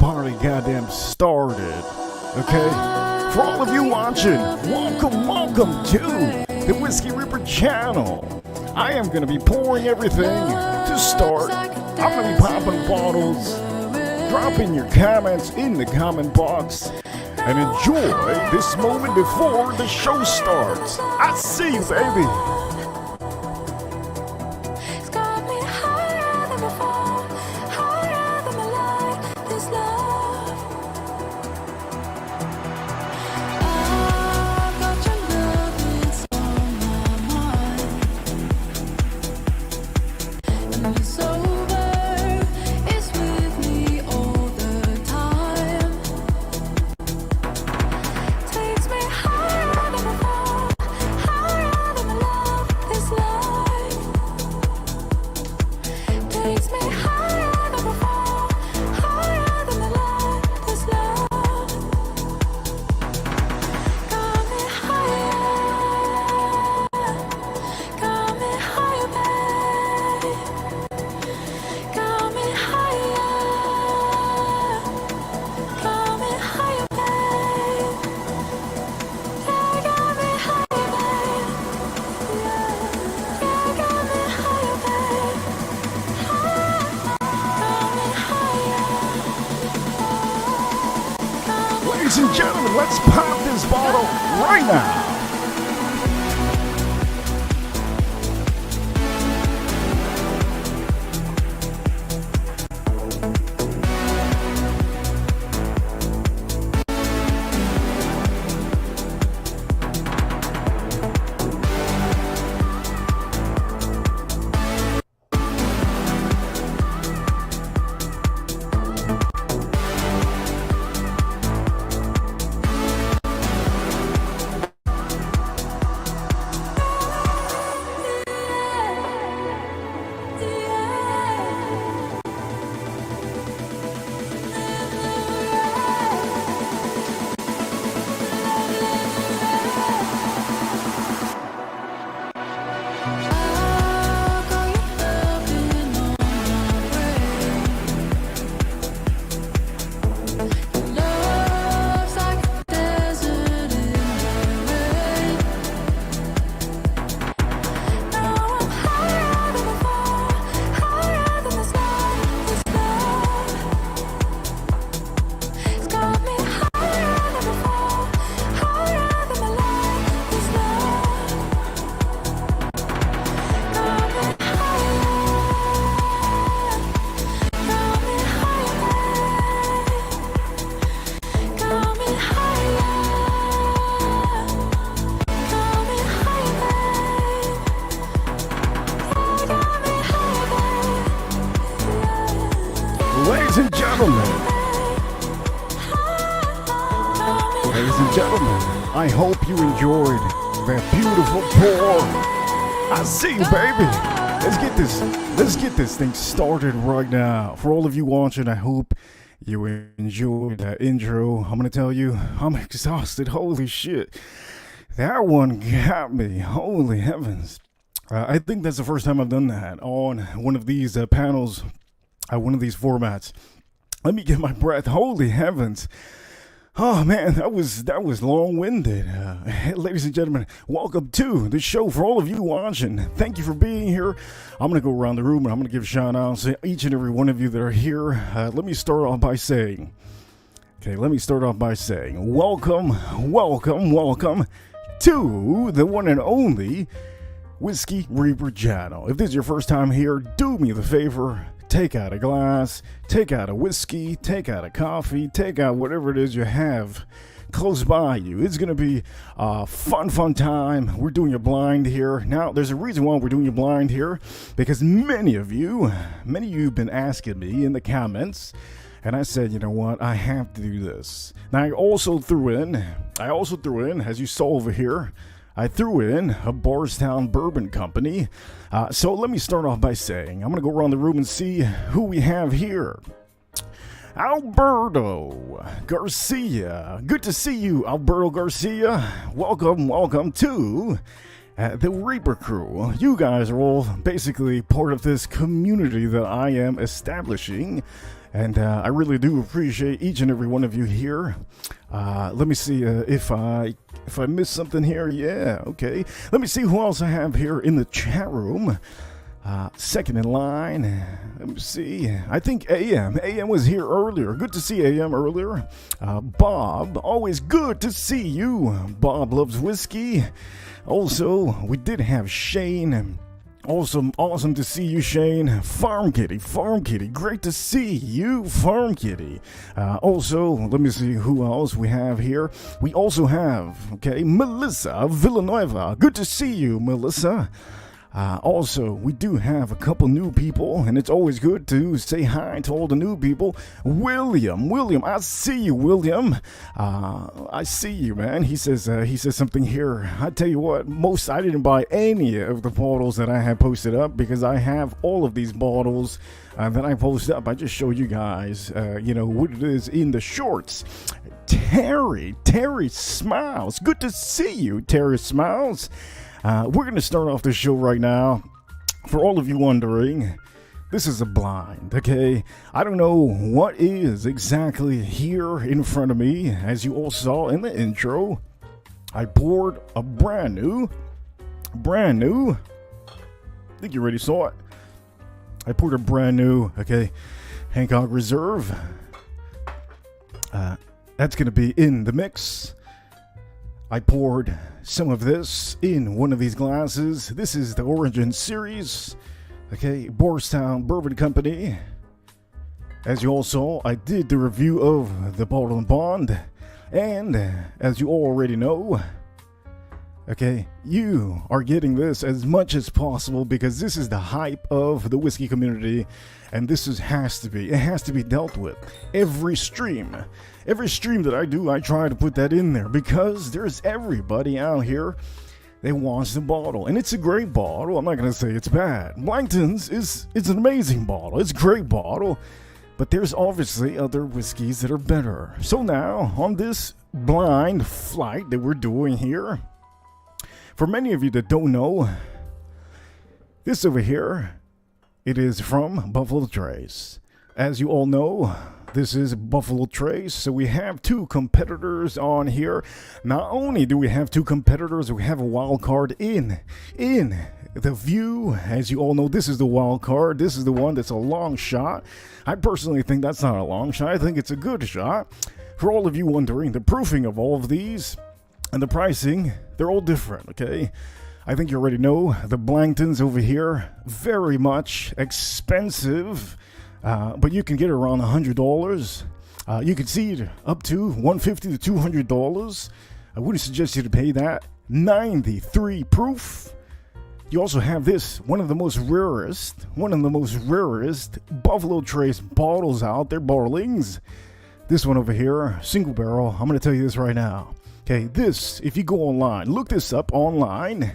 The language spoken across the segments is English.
party goddamn started. Okay? For all of you watching, welcome to the Whiskey Ripper channel. I am going to be pouring everything to start. I'm going to be popping bottles, dropping your comments in the comment box, and enjoy this moment before the show starts. I see you, baby. Ladies and gentlemen, let's pop this bottle right now. Ladies and gentlemen, I hope you enjoyed that beautiful pour. I see you, baby. Let's get this thing started right now. For all of you watching, I hope you enjoyed that intro. I'm gonna tell you, I'm exhausted. Holy shit, that one got me. Holy heavens. I think that's the first time I've done that on one of these panels. One of these formats. Let me get my breath. Holy heavens. Oh man, that was long-winded. Ladies and gentlemen, welcome to the show. For all of you watching, thank you for being here. I'm going to go around the room and I'm going to give shout outs to each and every one of you that are here. Let me start off by saying, welcome to the one and only Whiskey Reaper channel. If this is your first time here, do me the favor. Take out a glass, take out a whiskey, take out a coffee, take out whatever it is you have close by you. It's going to be a fun time. We're doing a blind here. Now, there's a reason why we're doing a blind here, because many of you have been asking me in the comments, and I said, you know what, I have to do this. Now, I also threw in, as you saw over here, I threw in a Bardstown Bourbon Company. So let me start off by saying, I'm going to go around the room and see who we have here. Alberto Garcia. Good to see you, Alberto Garcia. Welcome to the Reaper crew. You guys are all basically part of this community that I am establishing, and I really do appreciate each and every one of you here. Let me see if I missed something here. Yeah, okay. Let me see who else I have here in the chat room. Second in line, let me see. I think AM was here earlier. Good to see AM earlier. Bob, always good to see you. Bob loves whiskey. Also, we did have Shane. Awesome to see you, Shane. Farm Kitty, great to see you, Farm Kitty. Also, let me see who else we have here. We also have, okay, Melissa Villanueva. Good to see you, Melissa. Also, we do have a couple new people, and it's always good to say hi to all the new people. William, I see you, William. I see you, man. He says something here. I tell you what, I didn't buy any of the bottles that I have posted up because I have all of these bottles that I post up. I just show you guys, what it is in the shorts. Terry Smiles. Good to see you, Terry Smiles. We're going to start off the show right now. For all of you wondering, this is a blind, okay? I don't know what is exactly here in front of me. As you all saw in the intro, I poured a brand new, I think you already saw it. I poured a brand new, okay, Hancock Reserve. That's going to be in the mix. I poured some of this in one of these glasses. This is the Origin Series, okay, Bardstown Bourbon Company. As you all saw, I did the review of the Bottle and Bond, and as you already know, okay, you are getting this as much as possible because this is the hype of the whiskey community, and this has to be dealt with. Every stream that I do, I try to put that in there because there's everybody out here that wants the bottle, and it's a great bottle. I'm not gonna say it's bad. Blanton'S it's an amazing bottle. It's a great bottle, but there's obviously other whiskeys that are better. So now on this blind flight that we're doing here, for many of you that don't know, this over here, it is from Buffalo Trace. As you all know, this is Buffalo Trace, so we have two competitors on here. Not only do we have two competitors, we have a wild card in the view. As you all know, this is the wild card. This is the one that's a long shot. I personally think that's not a long shot. I think it's a good shot. For all of you wondering, the proofing of all of these and the pricing, they're all different, okay? I think you already know the Blanton'S over here, very much expensive. But you can get it around $100. You can see it up to $150 to $200. I wouldn't suggest you to pay that. 93 proof. You also have this, one of the most rarest Buffalo Trace bottles out there, bottlings. This one over here, single barrel. I'm going to tell you this right now. Okay, this, if you go online, look this up online.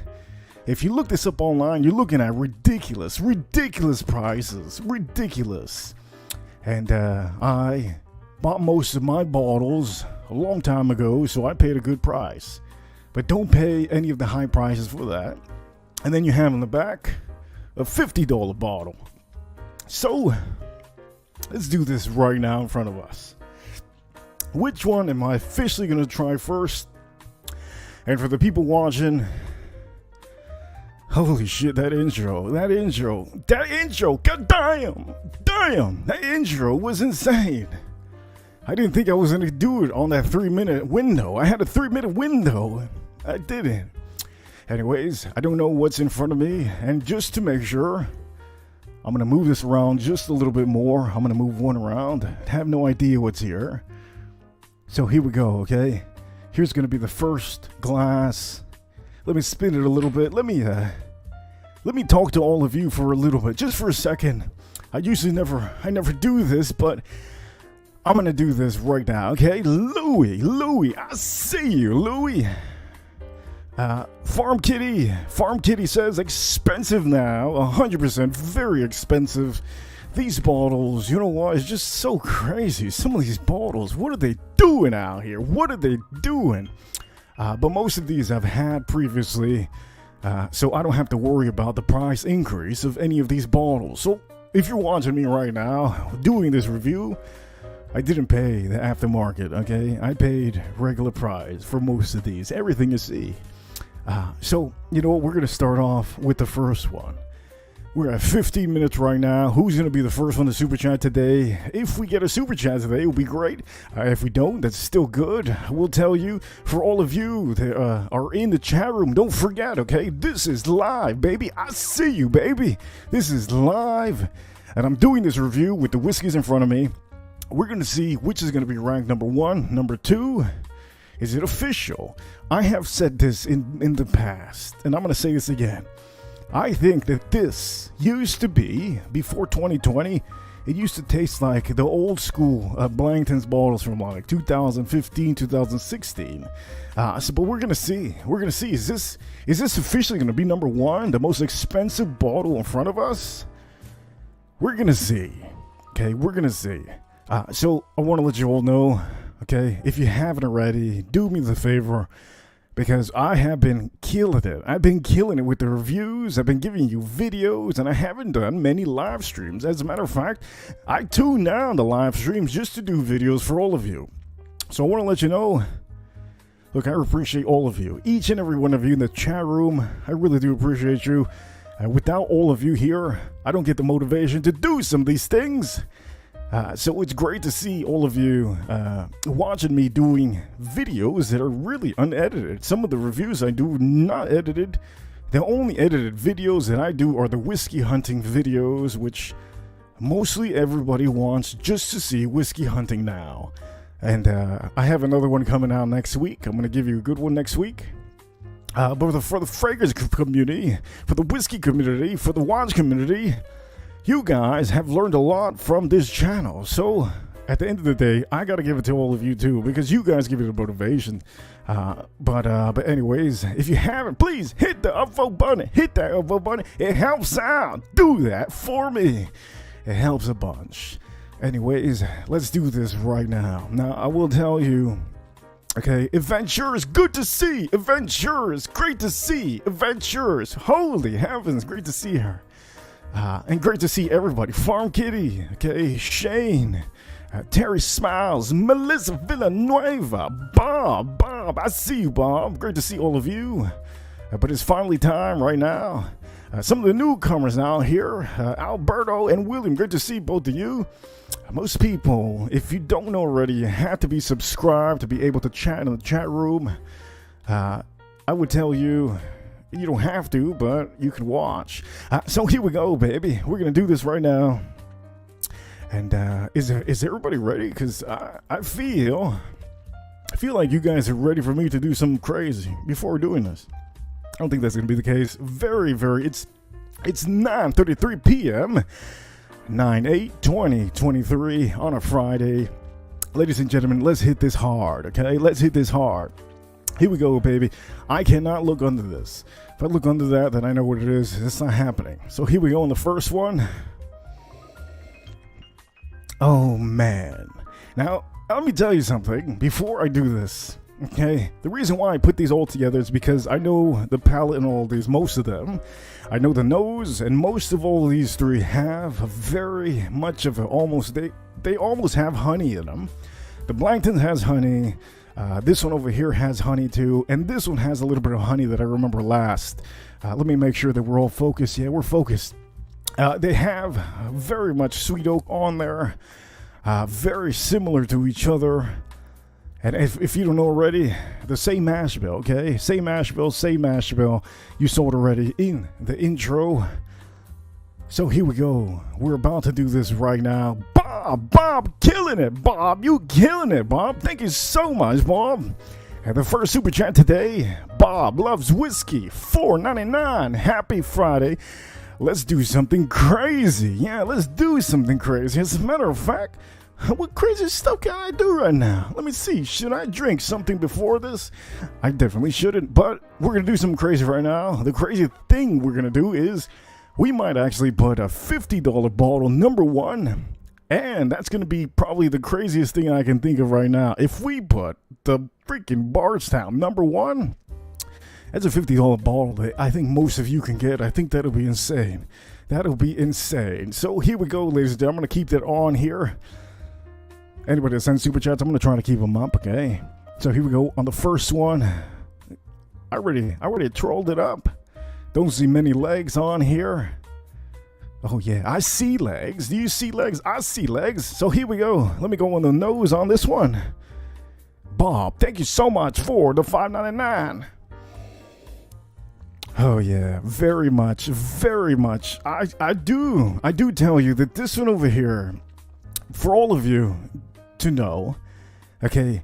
If you look this up online, you're looking at ridiculous prices. Ridiculous. And I bought most of my bottles a long time ago, so I paid a good price. But don't pay any of the high prices for that. And then you have in the back a $50 bottle. So, let's do this right now in front of us. Which one am I officially going to try first? And for the people watching, holy shit, that intro, god damn, that intro was insane. I didn't think I was going to do it on that 3-minute window. I had a 3-minute window. I didn't. Anyways, I don't know what's in front of me, and just to make sure, I'm going to move this around just a little bit more. I'm going to move one around. I have no idea what's here. So here we go, okay? Here's going to be the first glass. Let me spin it a little bit. Let me talk to all of you for a little bit, just for a second. I never do this, but I'm gonna do this right now, okay? Louie, I see you, Louie. Farm Kitty says expensive now, 100%, very expensive. These bottles, you know what? It's just so crazy. Some of these bottles, what are they doing out here? What are they doing? But most of these I've had previously. so I don't have to worry about the price increase of any of these bottles. So if you're watching me right now doing this review, I didn't pay the aftermarket, okay? I paid regular price for most of these, everything you see. So, you know what, we're going to start off with the first one. We're at 15 minutes right now. Who's going to be the first one to super chat today? If we get a super chat today, it'll be great. If we don't, that's still good. We'll tell you, for all of you that are in the chat room, don't forget, okay? This is live, baby. I see you, baby. This is live. And I'm doing this review with the whiskeys in front of me. We're going to see which is going to be ranked number 1, number 2. Is it official? I have said this in the past, and I'm going to say this again. I think that this used to be, before 2020, it used to taste like the old school Blanton'S bottles from like 2015, 2016. But we're going to see. We're going to see, is this officially going to be number 1, the most expensive bottle in front of us? We're going to see. Okay, we're going to see. So I want to let you all know, okay, if you haven't already, do me the favor, because I have been killing it. I've been killing it with the reviews. I've been giving you videos, and I haven't done many live streams. As a matter of fact, I tune down the live streams just to do videos for all of you. So I want to let you know, look, I appreciate all of you, each and every one of you in the chat room. I really do appreciate you. Without all of you here, I don't get the motivation to do some of these things. So it's great to see all of you watching me doing videos that are really unedited. Some of the reviews I do not edited. The only edited videos that I do are the whiskey hunting videos, which mostly everybody wants just to see whiskey hunting now. And I have another one coming out next week. I'm going to give you a good one next week. But for the fragrance community, for the whiskey community, for the wines community, you guys have learned a lot from this channel. So at the end of the day, I gotta give it to all of you too, because you guys give it a motivation. But anyways, if you haven't, please hit the upvote button. Hit that upvote button. It helps out. Do that for me. It helps a bunch. Anyways, let's do this right now. Now I will tell you, okay, Adventures, good to see. Adventures, great to see. Adventures, holy heavens, great to see her. And great to see everybody. Farm Kitty, okay, Shane, Terry Smiles, Melissa Villanueva, Bob, I see you, Bob. Great to see all of you. But it's finally time right now. Some of the newcomers now here, Alberto and William, great to see both of you. Most people, if you don't know already, you have to be subscribed to be able to chat in the chat room. I would tell you, you don't have to, but you can watch. So here we go, baby. We're going to do this right now. And is everybody ready? Because I feel like you guys are ready for me to do something crazy before doing this. I don't think that's going to be the case. It's 9:33 p.m. 9/8/2023 on a Friday. Ladies and gentlemen, let's hit this hard, okay? Let's hit this hard. Here we go, baby. I cannot look under this. If I look under that, then I know what it is. It's not happening. So here we go on the first one. Oh, man. Now, let me tell you something before I do this, okay? The reason why I put these all together is because I know the palate and all these, most of them. I know the nose, and most of all of these three have very much of they almost have honey in them. The Blanton'S has honey. This one over here has honey too, and this one has a little bit of honey that I remember last. Let me make sure that we're all focused. Yeah, we're focused. They have very much sweet oak on there, very similar to each other. And if you don't know already, the same mash bill, okay? Same mash bill. You saw it already in the intro. So here we go. We're about to do this right now. Bob, killing it, Bob. You killing it, Bob. Thank you so much, Bob. And the first super chat today, Bob loves whiskey, $4.99. Happy Friday. Let's do something crazy. Yeah, let's do something crazy. As a matter of fact, what crazy stuff can I do right now? Let me see. Should I drink something before this? I definitely shouldn't, but we're going to do something crazy right now. The crazy thing we're going to do is we might actually put a $50 bottle number 1. And that's going to be probably the craziest thing I can think of right now. If we put the freaking Bardstown number 1, That's a $50 bottle that I think most of you can get. I think that'll be insane. That'll be insane. So here we go, ladies and gentlemen. I'm going to keep that on here. Anybody that sends super chats, I'm going to try to keep them up, okay? So here we go on the first one. I already trolled it up. Don't see many legs on here. Oh yeah, I see legs. Do you see legs? I see legs. So here we go. Let me go on the nose on this one. Bob, thank you so much for the $5.99. Oh yeah, very much, very much. I do tell you that this one over here, for all of you to know, okay,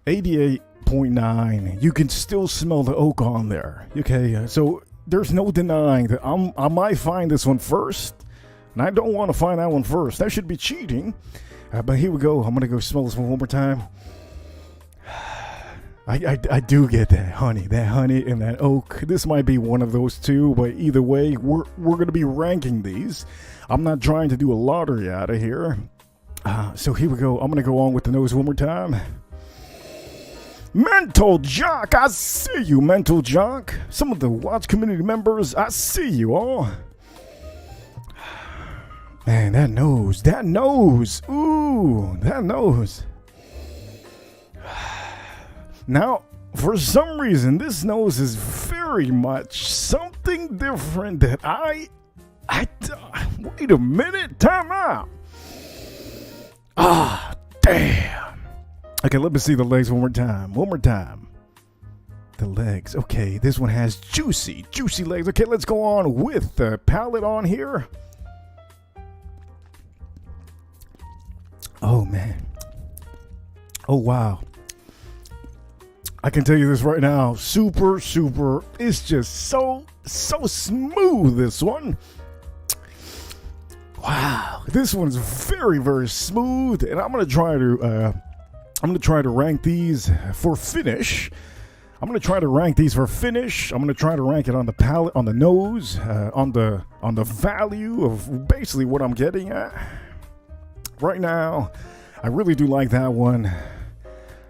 88.9, you can still smell the oak on there, okay? So there's no denying that I might find this one first, and I don't want to find that one first. That should be cheating. But here we go. I'm gonna go smell this one more time. I do get that honey and that oak. This might be one of those two, but either way, we're gonna be ranking these. I'm not trying to do a lottery out of here. So here we go. I'm gonna go on with the nose one more time. Mental Jock, I see you, Mental Jock. Some of the watch community members, I see you all. Man, that nose. Ooh, that nose. Now, for some reason, this nose is very much something different that I wait a minute, time out. Ah, damn. Okay, let me see the legs one more time. The legs, okay, this one has juicy legs. Okay, let's go on with the palate on here. Oh, man. Oh, wow. I can tell you this right now, super, it's just so smooth, this one. Wow, this one's very smooth, and I'm gonna try to rank these for finish. I'm gonna try to rank it on the palate, on the nose, on the value of basically what I'm getting at. Right now, I really do like that one.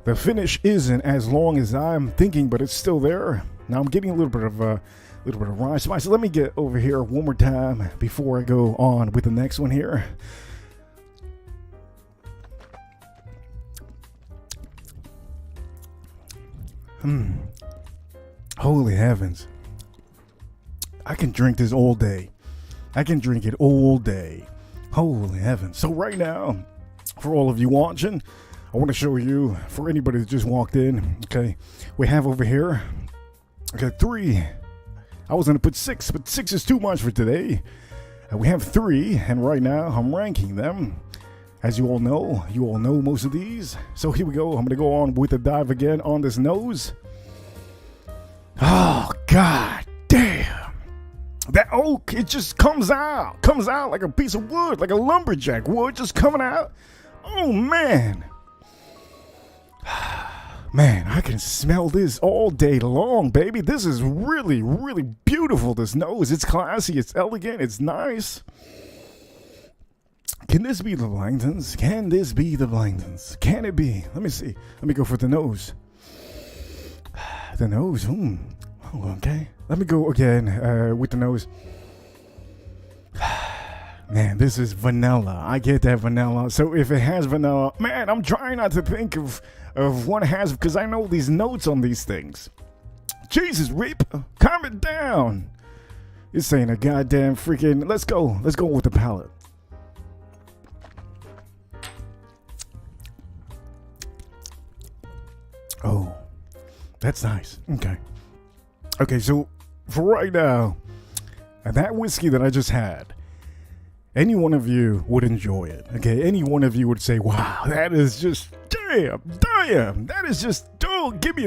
The finish isn't as long as I'm thinking, but it's still there. Now I'm getting a little bit of rye spice. So let me get over here one more time before I go on with the next one here. Holy heavens. I can drink this all day. Holy heavens. So right now, for all of you watching, I want to show you, for anybody that just walked in, okay, we have over here, okay, 3. I was going to put 6, but 6 is too much for today. We have 3, and right now I'm ranking them. As you all know most of these. So here we go. I'm going to go on with the dive again on this nose. Oh, God damn. That oak, it just comes out like a piece of wood, like a lumberjack wood just coming out. Oh, man. Man, I can smell this all day long, baby. This is really beautiful, this nose. It's classy, it's elegant, it's nice. Can this be the Blanton'S? Can Can it be? Let me see. Let me go for the nose. The nose, Oh, okay. Let me go again with the nose. Man, this is vanilla. I get that vanilla. So if it has vanilla, man, I'm trying not to think of what it has, because I know these notes on these things. Jesus, Reap, calm it down. This ain't a goddamn freaking. Let's go with the palate. Oh, that's nice. Okay, so for right now, that whiskey that I just had, any one of you would enjoy it, okay? Any one of you would say, wow, that is just, damn, that is just, oh, give me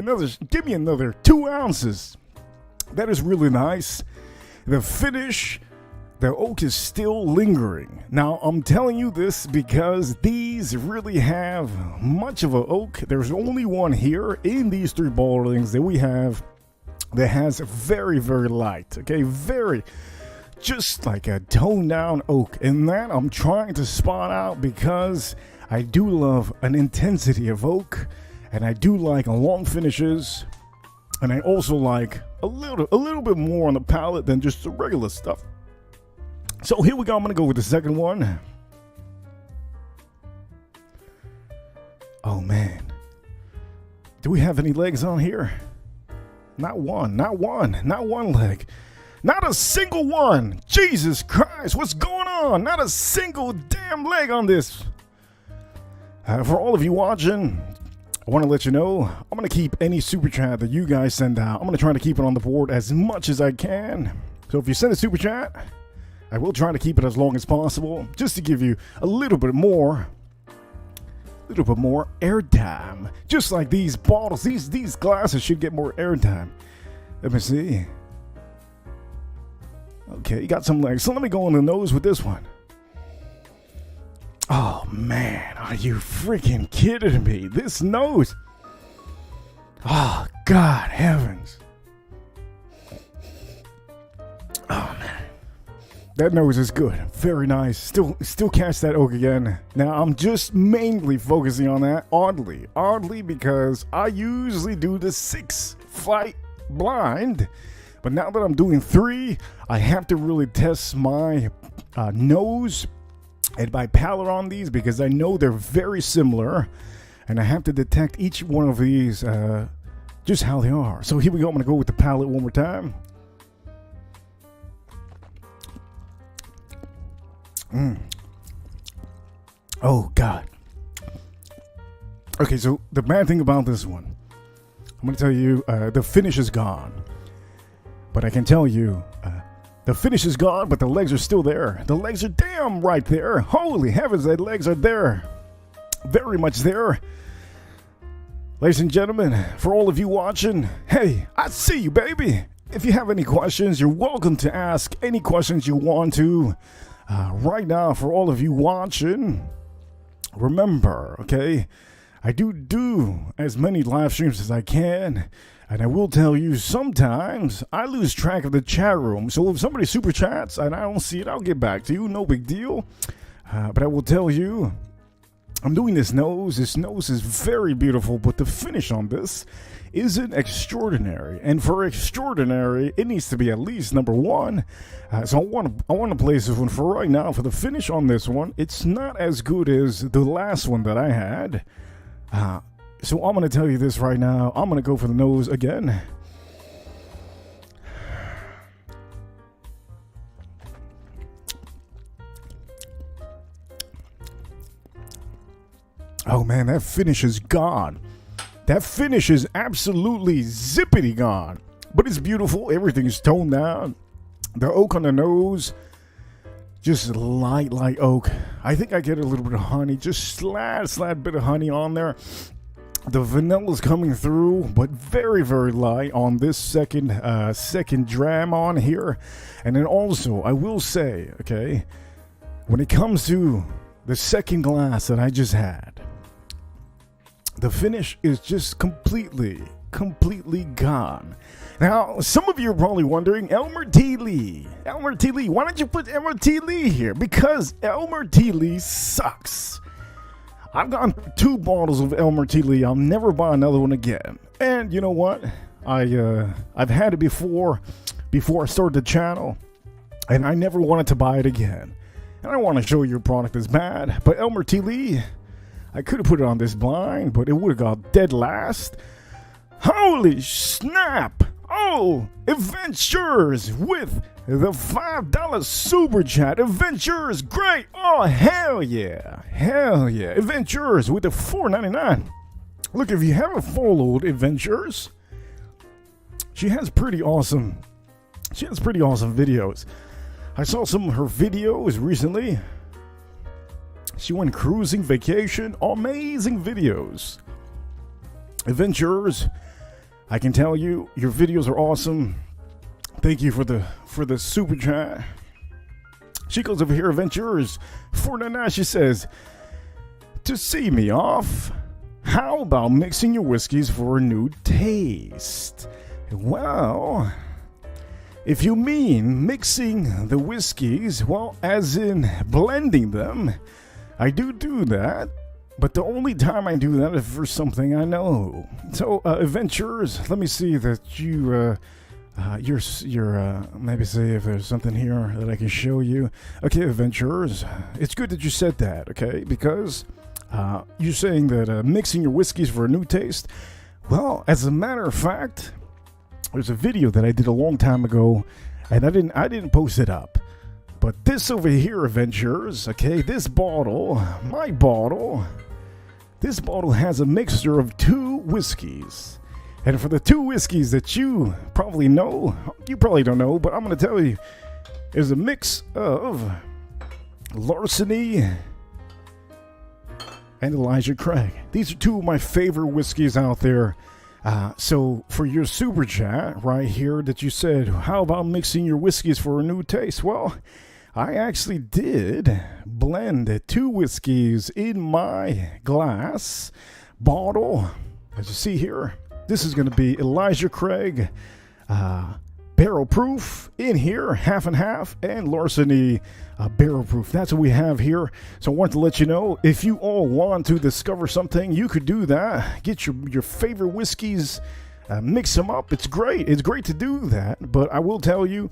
another 2 ounces. That is really nice. The finish, the oak is still lingering. Now, I'm telling you this because these really have much of an oak. There's only one here in these 3 bottlings that we have that has very light, okay? Just like a toned down oak. And that I'm trying to spot out because I do love an intensity of oak, and I do like long finishes. And I also like a little bit more on the palate than just the regular stuff. So here we go. I'm going to go with the second one. Oh, man. Do we have any legs on here? Not one leg. Not a single one. Jesus Christ, what's going on? Not a single damn leg on this. For all of you watching, I want to let you know, I'm going to keep any super chat that you guys send out. I'm going to try to keep it on the board as much as I can. So if you send a super chat, I will try to keep it as long as possible, just to give you a little bit more airtime. Just like these bottles, these glasses should get more airtime. Let me see. Okay, you got some legs. So let me go on the nose with this one. Oh man, are you freaking kidding me? This nose. Oh God heavens. Oh man. That nose is good. Very nice. Still catch that oak again. Now I'm just mainly focusing on that oddly because I usually do the 6 flight blind, but now that I'm doing 3, I have to really test my nose and my palate on these because I know they're very similar, and I have to detect each one of these just how they are. So here we go. I'm gonna go with the palate one more time. Oh God. Okay, so the bad thing about this one, I'm gonna tell you, the finish is gone. But I can tell you, the finish is gone, but the legs are still there. The legs are damn right there. Holy heavens, the legs are there. Very much there. Ladies and gentlemen, for all of you watching, hey, I see you, baby. If you have any questions, you're welcome to ask any questions you want to. Right now, for all of you watching, remember, okay, I do as many live streams as I can, and I will tell you, sometimes I lose track of the chat room. So if somebody super chats and I don't see it, I'll get back to you. No big deal. But I will tell you, I'm doing this nose. This nose is very beautiful, but the finish on this isn't extraordinary. And for extraordinary, it needs to be at least number 1. So I want to place this one for right now. For the finish on this one, it's not as good as the last one that I had. So I'm going to tell you this right now. I'm going to go for the nose again. Oh man, that finish is gone. That finish is absolutely zippity gone. But it's beautiful. Everything's toned down. The oak on the nose, just light oak. I think I get a little bit of honey, just slight bit of honey on there. The vanilla's coming through, but very light on this second dram on here. And then also, I will say, okay, when it comes to the second glass that I just had, the finish is just completely gone. Now, some of you are probably wondering, Elmer T. Lee, why don't you put Elmer T. Lee here? Because Elmer T. Lee sucks. I've gone through 2 bottles of Elmer T. Lee. I'll never buy another one again. And you know what? I've had it before I started the channel, and I never wanted to buy it again. And I don't want to show you a product that's bad, but Elmer T. Lee, I could have put it on this blind, but it would have got dead last. Holy snap! Oh, Adventures with the $5 super chat. Adventures, great! Oh, hell yeah! Adventures with the $4.99. Look, if you haven't followed Adventures, she has pretty awesome videos. I saw some of her videos recently. She went cruising, vacation, amazing videos. Adventures, I can tell you, your videos are awesome. Thank you for the super chat. She goes over here, Adventures, $4.99. She says, to see me off, how about mixing your whiskeys for a new taste? Well, if you mean mixing the whiskeys, well, as in blending them, I do that. But the only time I do that is for something I know. So, adventurers, let me see that you're maybe see if there's something here that I can show you. Okay, adventurers, it's good that you said that, okay? Because you're saying that mixing your whiskeys for a new taste. Well, as a matter of fact, there's a video that I did a long time ago, and I didn't post it up. But this over here, adventurers, okay, this bottle, my bottle, this bottle has a mixture of 2 whiskeys. And for the 2 whiskeys that you probably know, you probably don't know, but I'm going to tell you, is a mix of Larceny and Elijah Craig. These are 2 of my favorite whiskeys out there. So for your super chat right here that you said, how about mixing your whiskeys for a new taste? Well, I actually did blend 2 whiskeys in my glass bottle. As you see here, this is going to be Elijah Craig barrel proof in here, half and half, and Larceny barrel proof. That's what we have here. So I want to let you know, if you all want to discover something, you could do that. Get your favorite whiskeys, mix them up. It's great. It's great to do that. But I will tell you,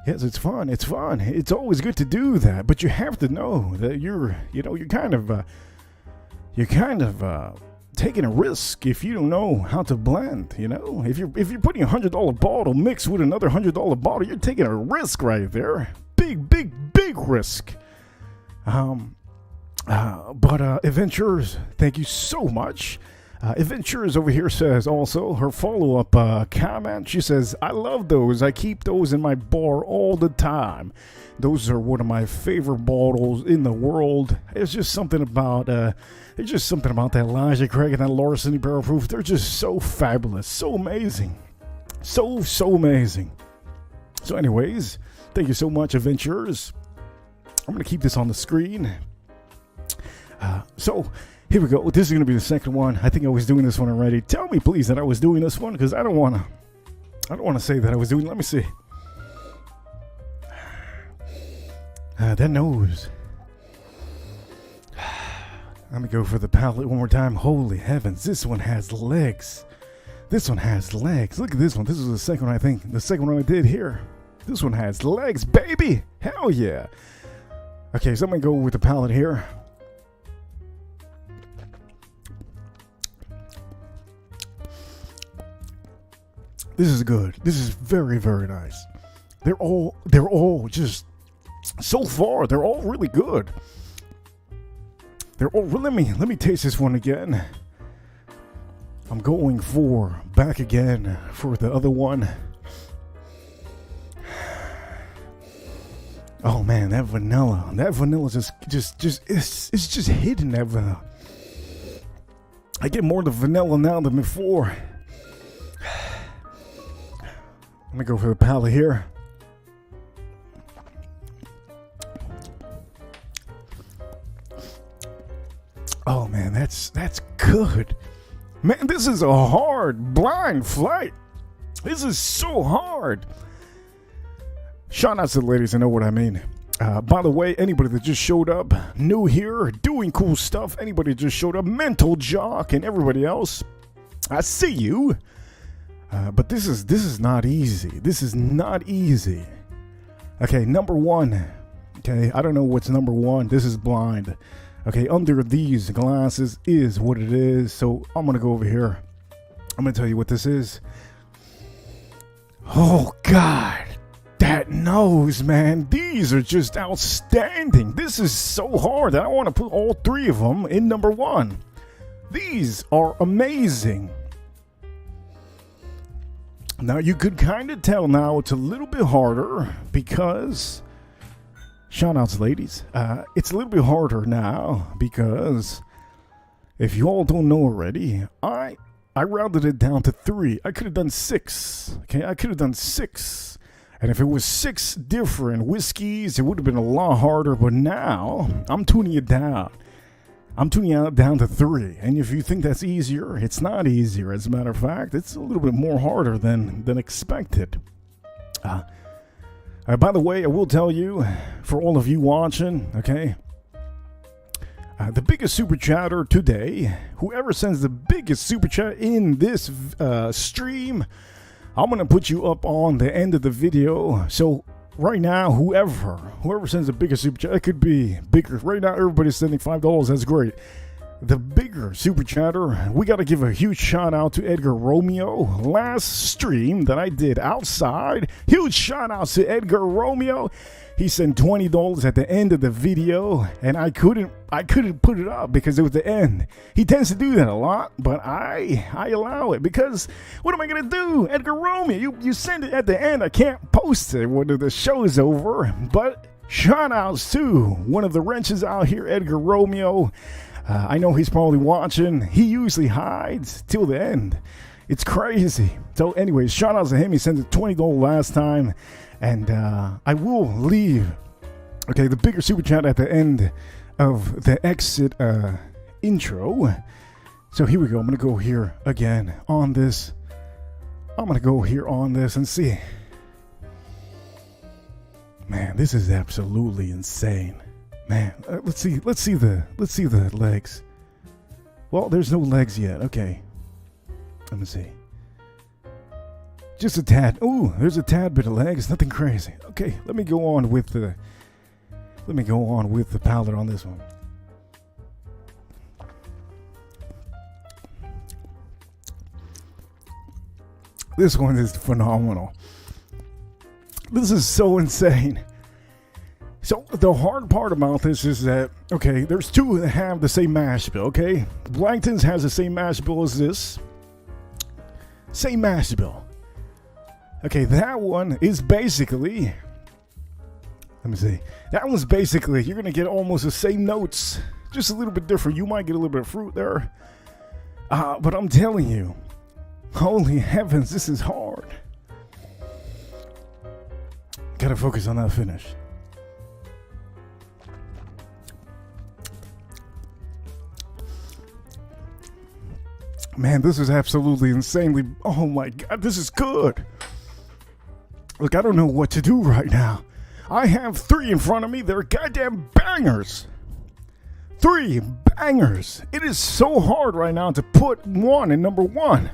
yes, it's fun. It's fun. It's always good to do that. But you have to know that you're kind of taking a risk if you don't know how to blend. If you're putting a $100 bottle mixed with another $100 bottle, you're taking a risk right there. Big risk. But adventurers, thank you so much. Adventurers over here says also her follow-up comment. She says, I love those. I keep those in my bar all the time. Those are one of my favorite bottles in the world. It's just something about that Elijah Craig and that Larceny barrel proof. They're just so fabulous, so amazing, so amazing. So anyways, thank you so much, adventurers. I'm gonna keep this on the screen. So here we go. This is gonna be the second one. I think I was doing this one already. Tell me please that I was doing this one, because I don't wanna say that I was doing. Let me see. That nose. Let me go for the palate one more time. Holy heavens, this one has legs. This one has legs. Look at this one. This is the second one, I think. The second one I did here. This one has legs, baby. Hell yeah. Okay, so I'm going to go with the palate here. This is good. This is very, very nice. They're all just, so far, they're all really good. Let me taste this one again. I'm going back again for the other one. Oh man, that vanilla just it's just hidden, that vanilla. I get more of the vanilla now than before. Let me go for the palate here. Oh man, that's good. Man, this is a hard blind flight. This is so hard. Shout out to the ladies, I know what I mean. By the way, anybody that just showed up, new here, doing cool stuff, anybody that just showed up, Mental Jock and everybody else, I see you. But this is not easy. This is not easy. Okay, number 1. Okay, I don't know what's number 1. This is blind. Okay, under these glasses is what it is. So I'm going to go over here. I'm going to tell you what this is. Oh, God. That nose, man. These are just outstanding. This is so hard that I want to put all 3 of them in number 1. These are amazing. Now, you could kind of tell now it's a little bit harder because... Shout outs, ladies. It's a little bit harder now because if you all don't know already, I rounded it down to 3. I could have done 6. Okay, I could have done 6. And if it was 6 different whiskeys, it would have been a lot harder. But now I'm tuning it down. I'm tuning it down to 3. And if you think that's easier, it's not easier. As a matter of fact, it's a little bit more harder than expected. By the way, I will tell you, for all of you watching, okay, The biggest super chatter today, whoever sends the biggest super chat in this stream, I'm going to put you up on the end of the video. So right now, whoever sends the biggest super chat, it could be bigger. Right now, everybody's sending $5. That's great. The bigger super chatter, we got to give a huge shout out to Edgar Romeo. Last stream that I did outside, huge shout out to Edgar Romeo. He sent $20 at the end of the video, and I couldn't put it up because it was the end. He tends to do that a lot, but I allow it because what am I gonna do? Edgar Romeo, you send it at the end. I can't post it when the show is over. But shout outs to one of the wrenches out here, Edgar Romeo. I know he's probably watching. He usually hides till the end. It's crazy. So anyways, shout outs to him. He sent it $20 last time. And I will leave, okay, the bigger super chat at the end of the exit intro. So here we go. I'm going to go here again on this. I'm going to go here on this and see. Man, this is absolutely insane. Man, let's see the legs. Well, there's no legs yet. Okay. Let me see. Just a tad. Ooh, there's a tad bit of legs. Nothing crazy. Okay, let me go on with the palette on this one. This one is phenomenal. This is so insane. So the hard part about this is that, okay, there's two that have the same mash bill, okay? Blanton'S has the same mash bill as this. Same mash bill. Okay, that one is basically, let me see. That one's basically, you're going to get almost the same notes, just a little bit different. You might get a little bit of fruit there. But I'm telling you, holy heavens, this is hard. Gotta focus on that finish. Man, this is absolutely insanely, oh my God, this is good. Look, I don't know what to do right now. I have 3 in front of me. They're goddamn bangers. 3 bangers. It is so hard right now to put one in number 1.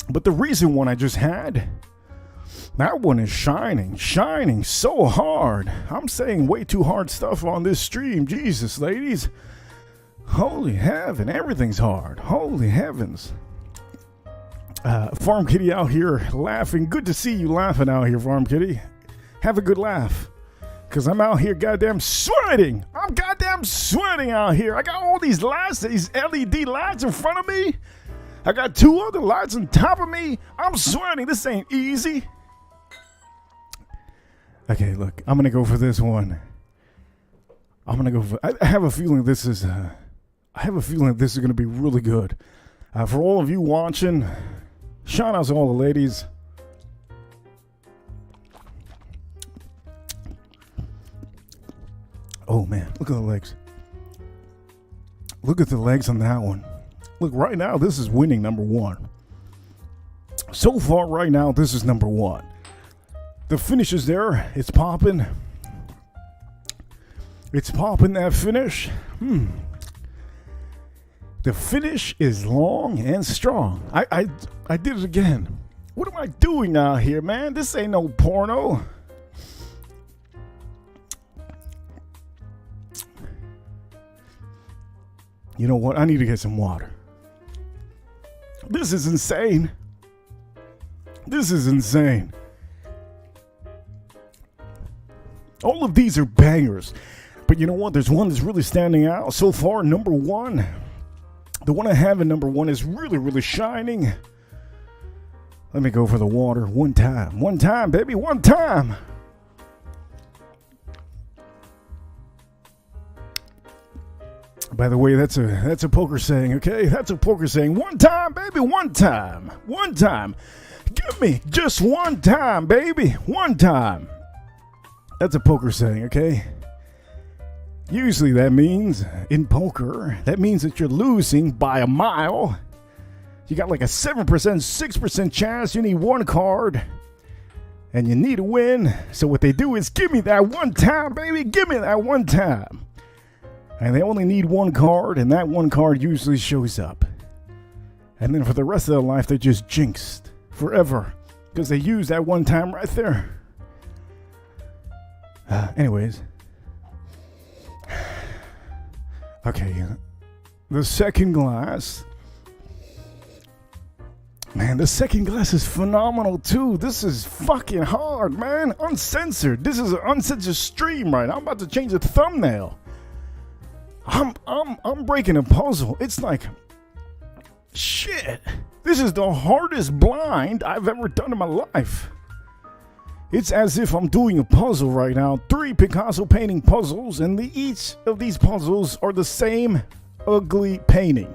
But the recent one I just had, that one is shining so hard. I'm saying way too hard stuff on this stream. Jesus, ladies. Holy heaven, everything's hard. Holy heavens. Farm Kitty out here laughing. Good to see you laughing out here, Farm Kitty. Have a good laugh. Because I'm out here goddamn sweating. I'm goddamn sweating out here. I got all these lights, these LED lights in front of me. I got 2 other lights on top of me. I'm sweating. This ain't easy. Okay, look. I'm going to go for this one. I'm going to go for... I have a feeling this is... I have a feeling this is going to be really good. For all of you watching, shout out to all the ladies. Oh man, look at the legs. Look at the legs on that one. Look, right now, this is winning number 1. So far, right now, this is number 1. The finish is there. It's popping. It's popping, that finish. The finish is long and strong. I did it again. What am I doing out here, man? This ain't no porno. You know what? I need to get some water. This is insane. This is insane. All of these are bangers. But you know what? There's one that's really standing out. So far, number 1. The one I have in number 1 is really, really shining. Let me go for the water one time. One time, baby, one time. By the way, that's a poker saying, okay? That's a poker saying. One time, baby, one time. One time. Give me just one time, baby. One time. That's a poker saying, okay? Usually that means, in poker, that means that you're losing by a mile. You got like a 7%, 6% chance. You need 1 card. And you need to win. So what they do is give me that one time, baby. Give me that one time. And they only need one card, and that one card usually shows up. And then for the rest of their life, they're just jinxed forever because they used that one time right there. Anyways. Okay. The second glass. Man, the second glass is phenomenal too. This is fucking hard, man. Uncensored. This is an uncensored stream right now. I'm about to change the thumbnail. I'm breaking a puzzle. It's like shit. This is the hardest blind I've ever done in my life. It's as if I'm doing a puzzle right now. 3 Picasso painting puzzles, and each of these puzzles are the same ugly painting.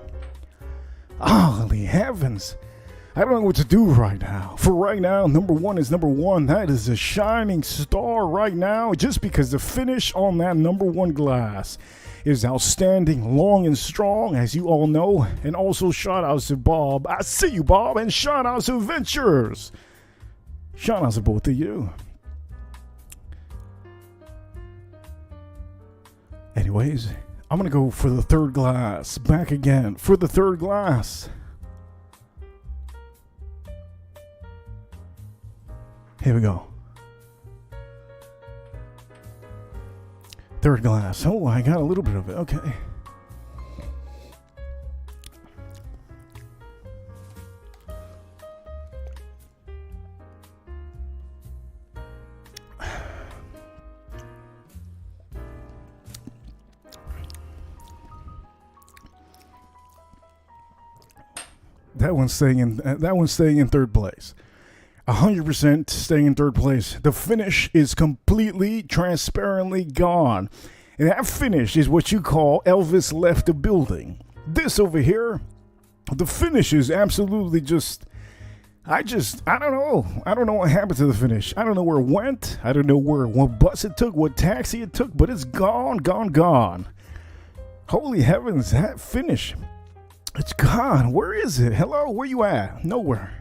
Holy heavens. I don't know what to do right now. For right now, number 1 is number 1. That is a shining star right now, just because the finish on that number 1 glass is outstanding, long and strong, as you all know. And also shout out to Bob. I see you, Bob. And shout out to Ventures. Shout out to both of you. Anyways, I'm going to go for the third glass. Back again for the third glass. Here we go. Third glass. Oh, I got a little bit of it. Okay. That one's staying in third place. 100% staying in third place. The finish is completely transparently gone. And that finish is what you call Elvis left the building. This over here, the finish is absolutely I don't know. I don't know what happened to the finish. I don't know where it went. I don't know what bus it took, what taxi it took, but it's gone, gone, gone. Holy heavens, that finish. It's gone. Where is it? Hello, where you at? Nowhere.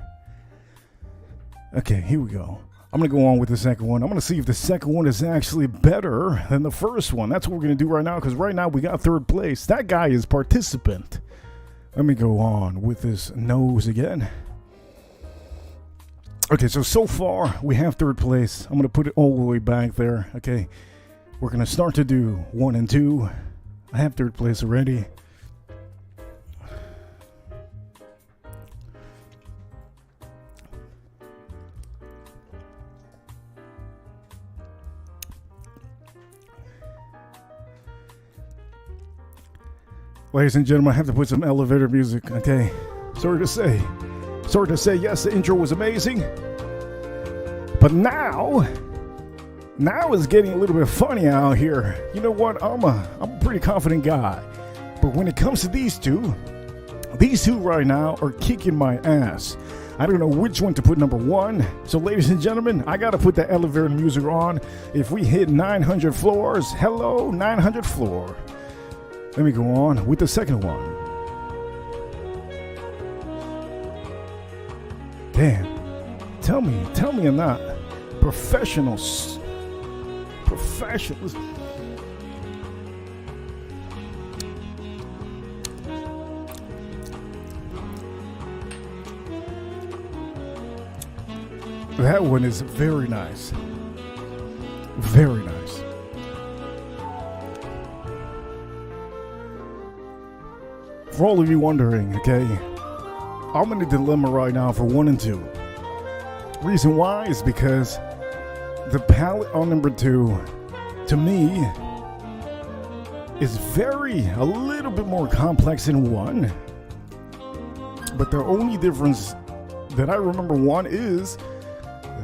Okay, here we go. I'm going to go on with the second one. I'm going to see if the second one is actually better than the first one. That's what we're going to do right now, because right now we got third place. That guy is participant. Let me go on with this nose again. Okay, so far we have third place. I'm going to put it all the way back there. Okay, we're going to start to do 1 and 2. I have third place already. Ladies and gentlemen, I have to put some elevator music, okay? Sorry to say, yes, the intro was amazing. But now it's getting a little bit funny out here. You know what? I'm a pretty confident guy. But when it comes to these two right now are kicking my ass. I don't know which one to put number 1. So ladies and gentlemen, I got to put the elevator music on. If we hit 900 floors, hello, 900 floor. Let me go on with the second one. Damn. Tell me I'm not professionals. That one is very nice. Very nice. For all of you wondering, okay, I'm in a dilemma right now for 1 and 2. Reason why is because the palette on number 2, to me, is a little bit more complex than 1. But the only difference that I remember 1 is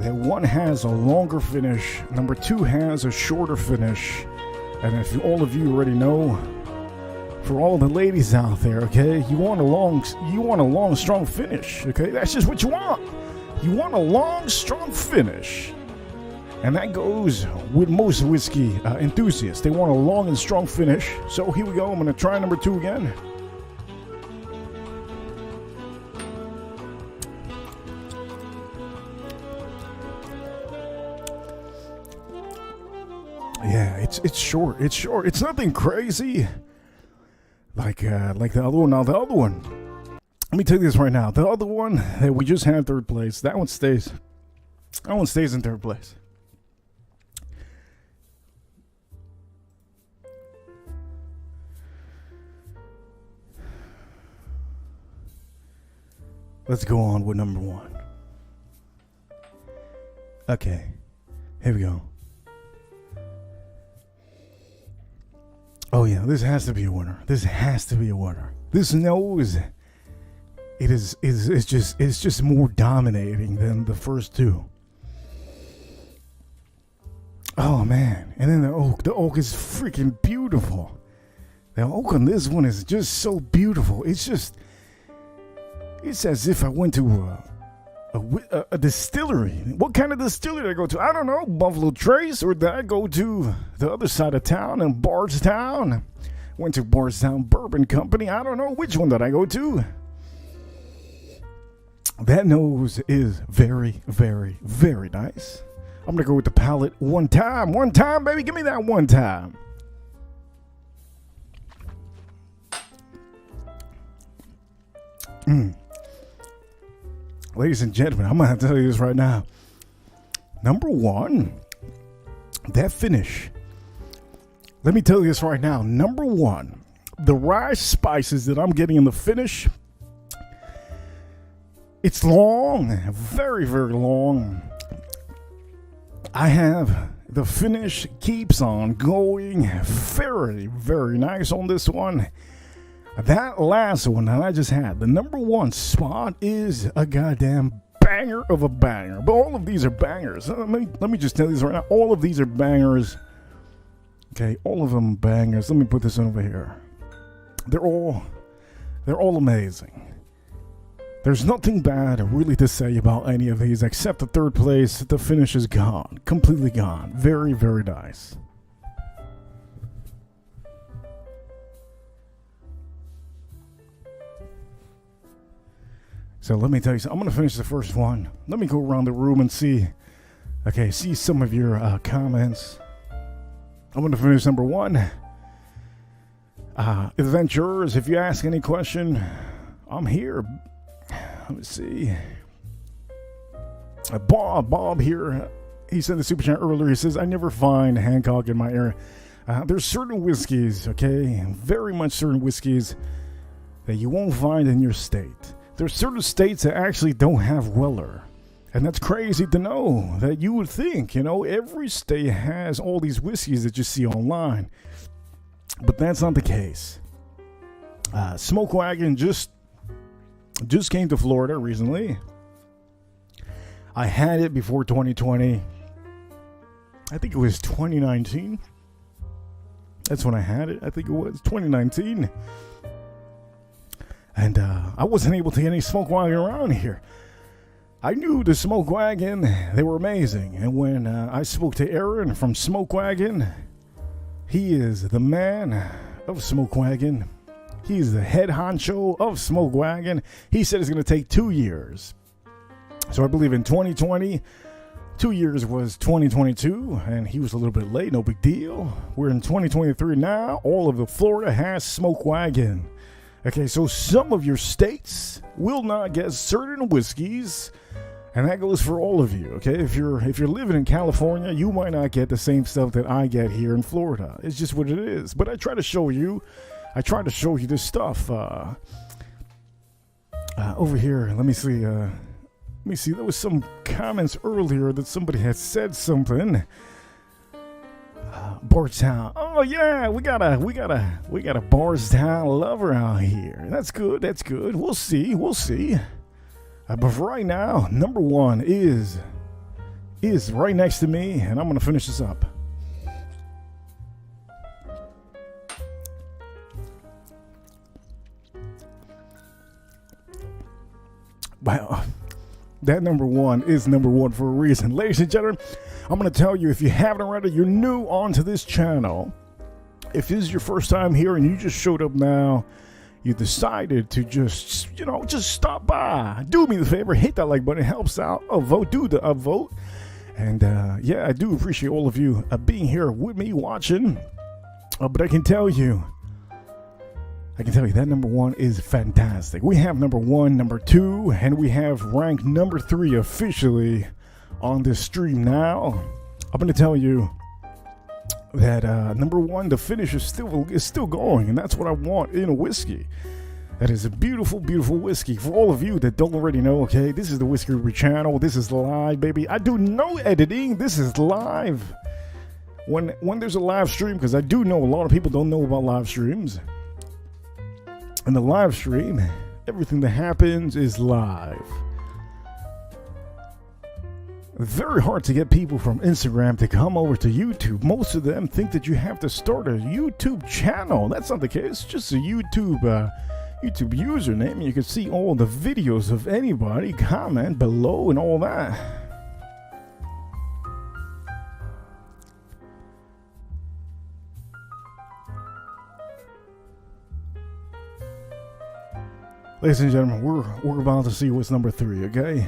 that 1 has a longer finish, number 2 has a shorter finish. And if all of you already know, for all the ladies out there, okay, you want a long, strong finish, okay? That's just what you want. You want a long, strong finish. And that goes with most whiskey enthusiasts. They want a long and strong finish. So here we go. I'm going to try number 2 again. Yeah, it's short. It's short. It's nothing crazy. like the other one. Now the other one, let me tell you this right now. The other one that we just had third place, that one stays in third place. Let's go on with number one. Okay, here we go. Oh yeah, this has to be a winner. This has to be a winner. This nose, it's just more dominating than the first two. Oh man, and then the oak is freaking beautiful. The oak on this one is just so beautiful. It's as if I went to a distillery. What kind of distillery did I go to? I don't know, Buffalo Trace, or did I go to the other side of town in Bardstown? Went to Bardstown Bourbon Company. I don't know, which one did I go to? That nose is very, very, very nice. I'm gonna go with the palate one time. One time, baby, give me that one time. Ladies and gentlemen, I'm going to tell you this right now. Number one, that finish. Let me tell you this right now. Number one, the rye spices that I'm getting in the finish, it's long, very, very long. I have the finish keeps on going. Very, very nice on this one. That last one that I just had, the number one spot, is a goddamn banger of a banger. But all of these are bangers. Let me just tell you this right now. All of these are bangers. Okay, all of them bangers. Let me put this over here. They're all amazing. There's nothing bad really to say about any of these except the third place. The finish is gone, completely gone. Very, very nice. So let me tell you something. I'm going to finish the first one. Let me go around the room and see some of your comments. I'm going to finish number one. Adventurers, if you ask any question, I'm here. Let me see. Bob here, he sent the super chat earlier. He says, I never find Hancock in my area. There's certain whiskeys, okay, very much certain whiskeys that you won't find in your state. There's certain states that actually don't have Weller. And that's crazy to know, that you would think, every state has all these whiskeys that you see online. But that's not the case. Smoke Wagon just came to Florida recently. I had it before 2020. I think it was 2019. That's when I had it. I think it was 2019. And I wasn't able to get any Smoke Wagon around here. I knew the Smoke Wagon, they were amazing. And when I spoke to Aaron from Smoke Wagon, he is the man of Smoke Wagon. He is the head honcho of Smoke Wagon. He said it's going to take 2 years. So I believe in 2020, 2 years was 2022, and he was a little bit late, no big deal. We're in 2023 now. All of the Florida has Smoke Wagon. Okay, so some of your states will not get certain whiskeys, and that goes for all of you. Okay, if you're living in California, you might not get the same stuff that I get here in Florida. It's just what it is. But I try to show you this stuff over here. Let me see. There was some comments earlier that somebody had said something. Bardstown. Oh yeah, we got a Bardstown lover out here. That's good. We'll see. But for right now, number one is right next to me, and I'm gonna finish this up. Well, that number one is number one for a reason. Ladies and gentlemen, I'm going to tell you, if you haven't already, you're new onto this channel. If this is your first time here and you just showed up now, you decided to just stop by. Do me the favor, hit that like button. It helps out. Do the upvote. And I do appreciate all of you being here with me watching. But I can tell you, I can tell you that number 1 is fantastic. We have number 1, number 2, and we have rank number 3 officially on this stream now. I'm going to tell you that number 1, the finish is still going, and that's what I want in a whiskey. That is a beautiful, beautiful whiskey. For all of you that don't already know, okay, this is the Whiskey Review channel. This is live, baby. I do no editing. This is live. When there's a live stream, because I do know a lot of people don't know about live streams. In the live stream, everything that happens is live. Very hard to get people from Instagram to come over to YouTube. Most of them think that you have to start a YouTube channel. That's not the case. Just a YouTube username, and you can see all the videos of anybody, comment below and all that. Ladies and gentlemen, we're about to see what's number 3, okay?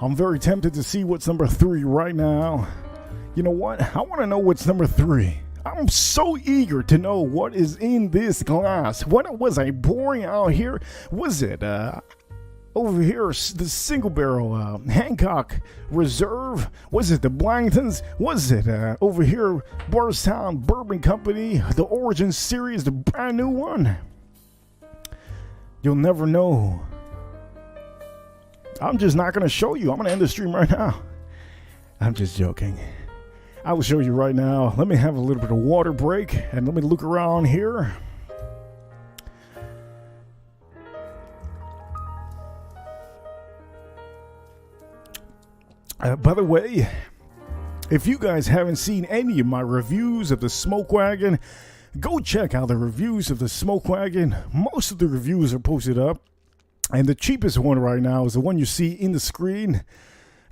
I'm very tempted to see what's number 3 right now. You know what? I want to know what's number 3. I'm so eager to know what is in this glass. What was I pouring out here? Was it over here the single barrel Hancock Reserve? Was it the Blanton'S? Was it over here Bardstown Bourbon Company, the Origin Series, the brand new one? You'll never know. I'm just not going to show you. I'm going to end the stream right now. I'm just joking. I will show you right now. Let me have a little bit of water break and let me look around here. By the way, if you guys haven't seen any of my reviews of the Smoke Wagon, go check out the reviews of the Smoke Wagon. Most of the reviews are posted up. And the cheapest one right now is the one you see in the screen.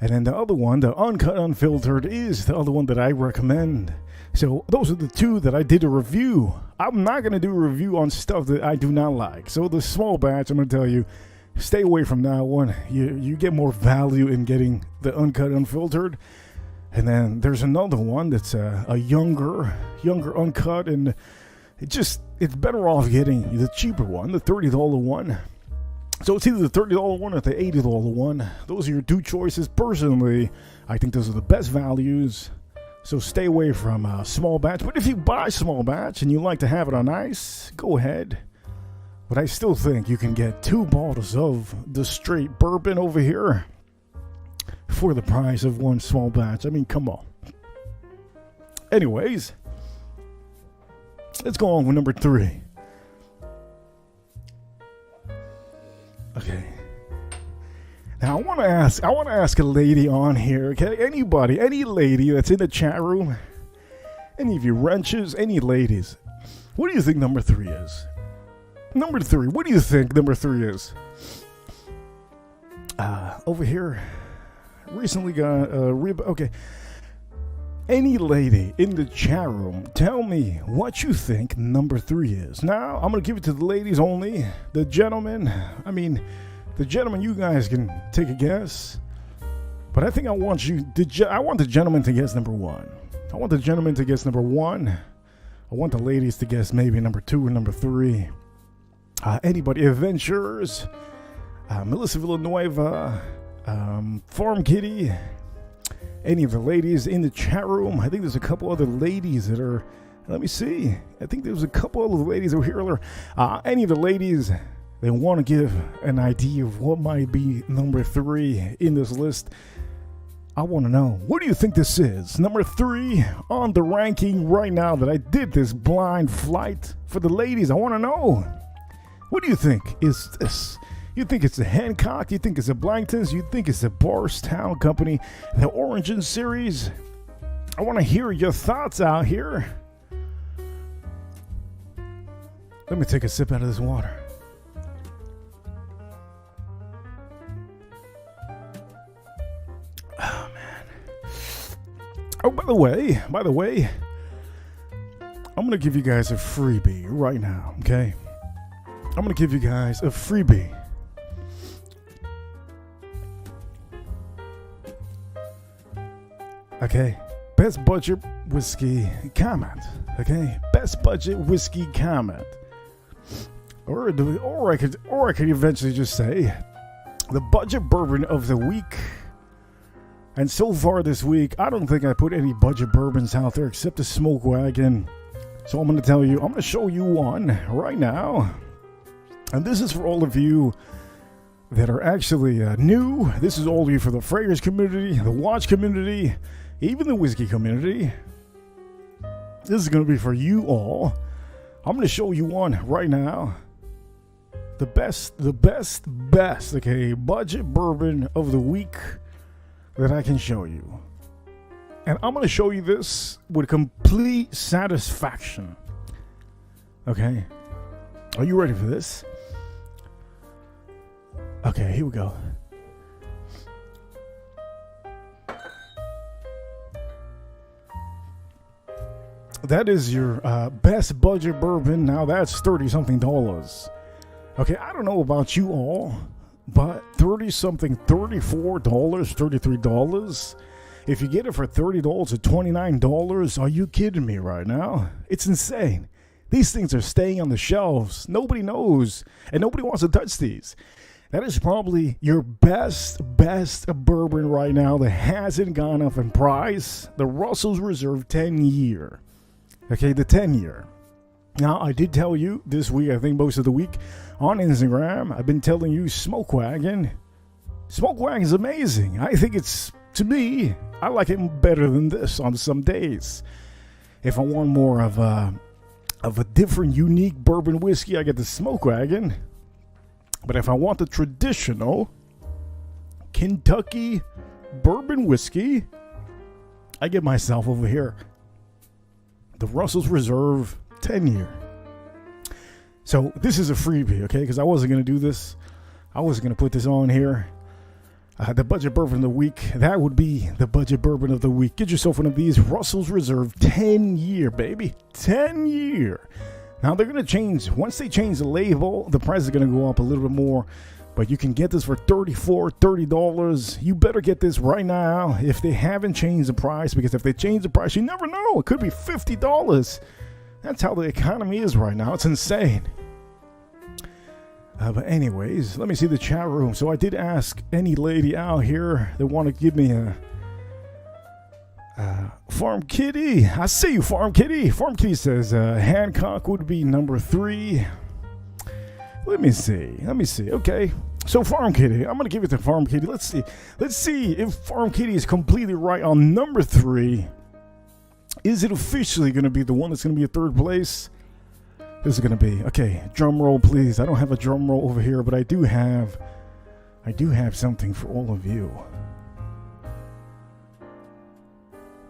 And then the other one, the Uncut Unfiltered, is the other one that I recommend. So those are the two that I did a review. I'm not going to do a review on stuff that I do not like. So the small batch, I'm going to tell you, stay away from that one. You get more value in getting the Uncut Unfiltered. And then there's another one that's a younger uncut, and it's better off getting the cheaper one, the $30 one. So it's either the $30 one or the $80 one. Those are your two choices. Personally, I think those are the best values. So stay away from small batch. But if you buy small batch and you like to have it on ice, go ahead. But I still think you can get 2 bottles of the straight bourbon over here for the price of one small batch. I mean, come on. Anyways, let's go on with number 3. Okay. Now I want to ask a lady on here, okay? Anybody, any lady that's in the chat room, any of you wrenches, any ladies, what do you think number 3 is? Number 3, what do you think number 3 is? Over here, recently got a rib. Okay. Any lady in the chat room, tell me what you think number 3 is. Now, I'm going to give it to the ladies only. The gentlemen, you guys can take a guess. But I think I want the gentleman to guess number 1. I want the gentleman to guess number 1. I want the ladies to guess maybe number 2 or number 3. Anybody, Adventures, Melissa Villanueva, Farm Kitty, any of the ladies in the chat room. I think there's a couple other ladies that are, let me see. I think there's a couple other ladies over here. Any of the ladies that want to give an idea of what might be number 3 in this list, I want to know. What do you think this is? Number 3 on the ranking right now that I did this blind flight for the ladies. I want to know. What do you think is this? You think it's a Hancock? You think it's a Blanton'S? You think it's a Bardstown company? The Origin Series? I want to hear your thoughts out here. Let me take a sip out of this water. Oh, man. Oh, by the way, I'm going to give you guys a freebie right now, okay? I'm going to give you guys a freebie. Okay, best budget whiskey comment. Okay, best budget whiskey comment. or I could eventually just say the budget bourbon of the week. And so far this week, I don't think I put any budget bourbons out there except the Smoke Wagon. So I'm going to show you one right now. And this is for all of you that are actually new. This is all of you for the Fragrance community, the watch community, even the whiskey community. This is going to be for you all. I'm going to show you one right now. The best, okay, budget bourbon of the week that I can show you. And I'm going to show you this with complete satisfaction. Okay? Are you ready for this? Okay, here we go. That is your best budget bourbon. Now that's $30-something. Okay, I don't know about you all, but $30-something, $34, $33. If you get it for $30 or $29, are you kidding me right now? It's insane. These things are staying on the shelves. Nobody knows, and nobody wants to touch these. That is probably your best bourbon right now that hasn't gone up in price. The Russell's Reserve 10-year. Okay, the 10-year. Now, I did tell you this week, I think most of the week, on Instagram, I've been telling you Smoke Wagon. Smoke Wagon is amazing. I think it's, to me, I like it better than this on some days. If I want more of a different, unique bourbon whiskey, I get the Smoke Wagon. But if I want the traditional Kentucky bourbon whiskey, I get myself over here the Russell's Reserve 10-year. So this is a freebie, okay? Because I wasn't going to do this. I wasn't going to put this on here. The budget bourbon of the week. That would be the budget bourbon of the week. Get yourself one of these Russell's Reserve 10-year, baby. 10-year. Now they're going to change. Once they change the label, the price is going to go up a little bit more. But you can get this for $34, $30. You better get this right now if they haven't changed the price. Because if they change the price, you never know. It could be $50. That's how the economy is right now. It's insane. But anyways, let me see the chat room. So I did ask any lady out here that want to give me a Farm Kitty. I see you, Farm Kitty. Farm Kitty says Hancock would be number 3. Let me see. Okay. So Farm Kitty, I'm going to give it to Farm Kitty. Let's see if Farm Kitty is completely right on number 3. Is it officially going to be the one that's going to be a third place? This is going to be, okay, drum roll please. I don't have a drum roll over here, but I do have something for all of you.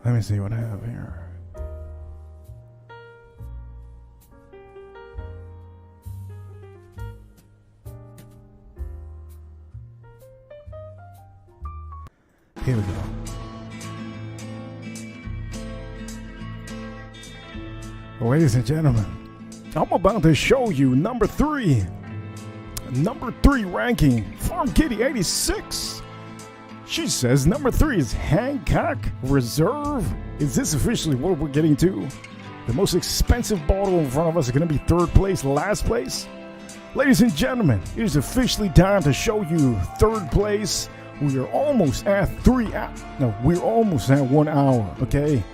Let me see what I have here. Here we go. Ladies and gentlemen, I'm about to show you number 3 ranking, Farm Kitty 86. She says number 3 is Hancock Reserve. Is this officially what we're getting to? The most expensive bottle in front of us is going to be third place, last place. Ladies and gentlemen, it is officially time to show you third place. We are almost at we're almost at 1 hour, okay?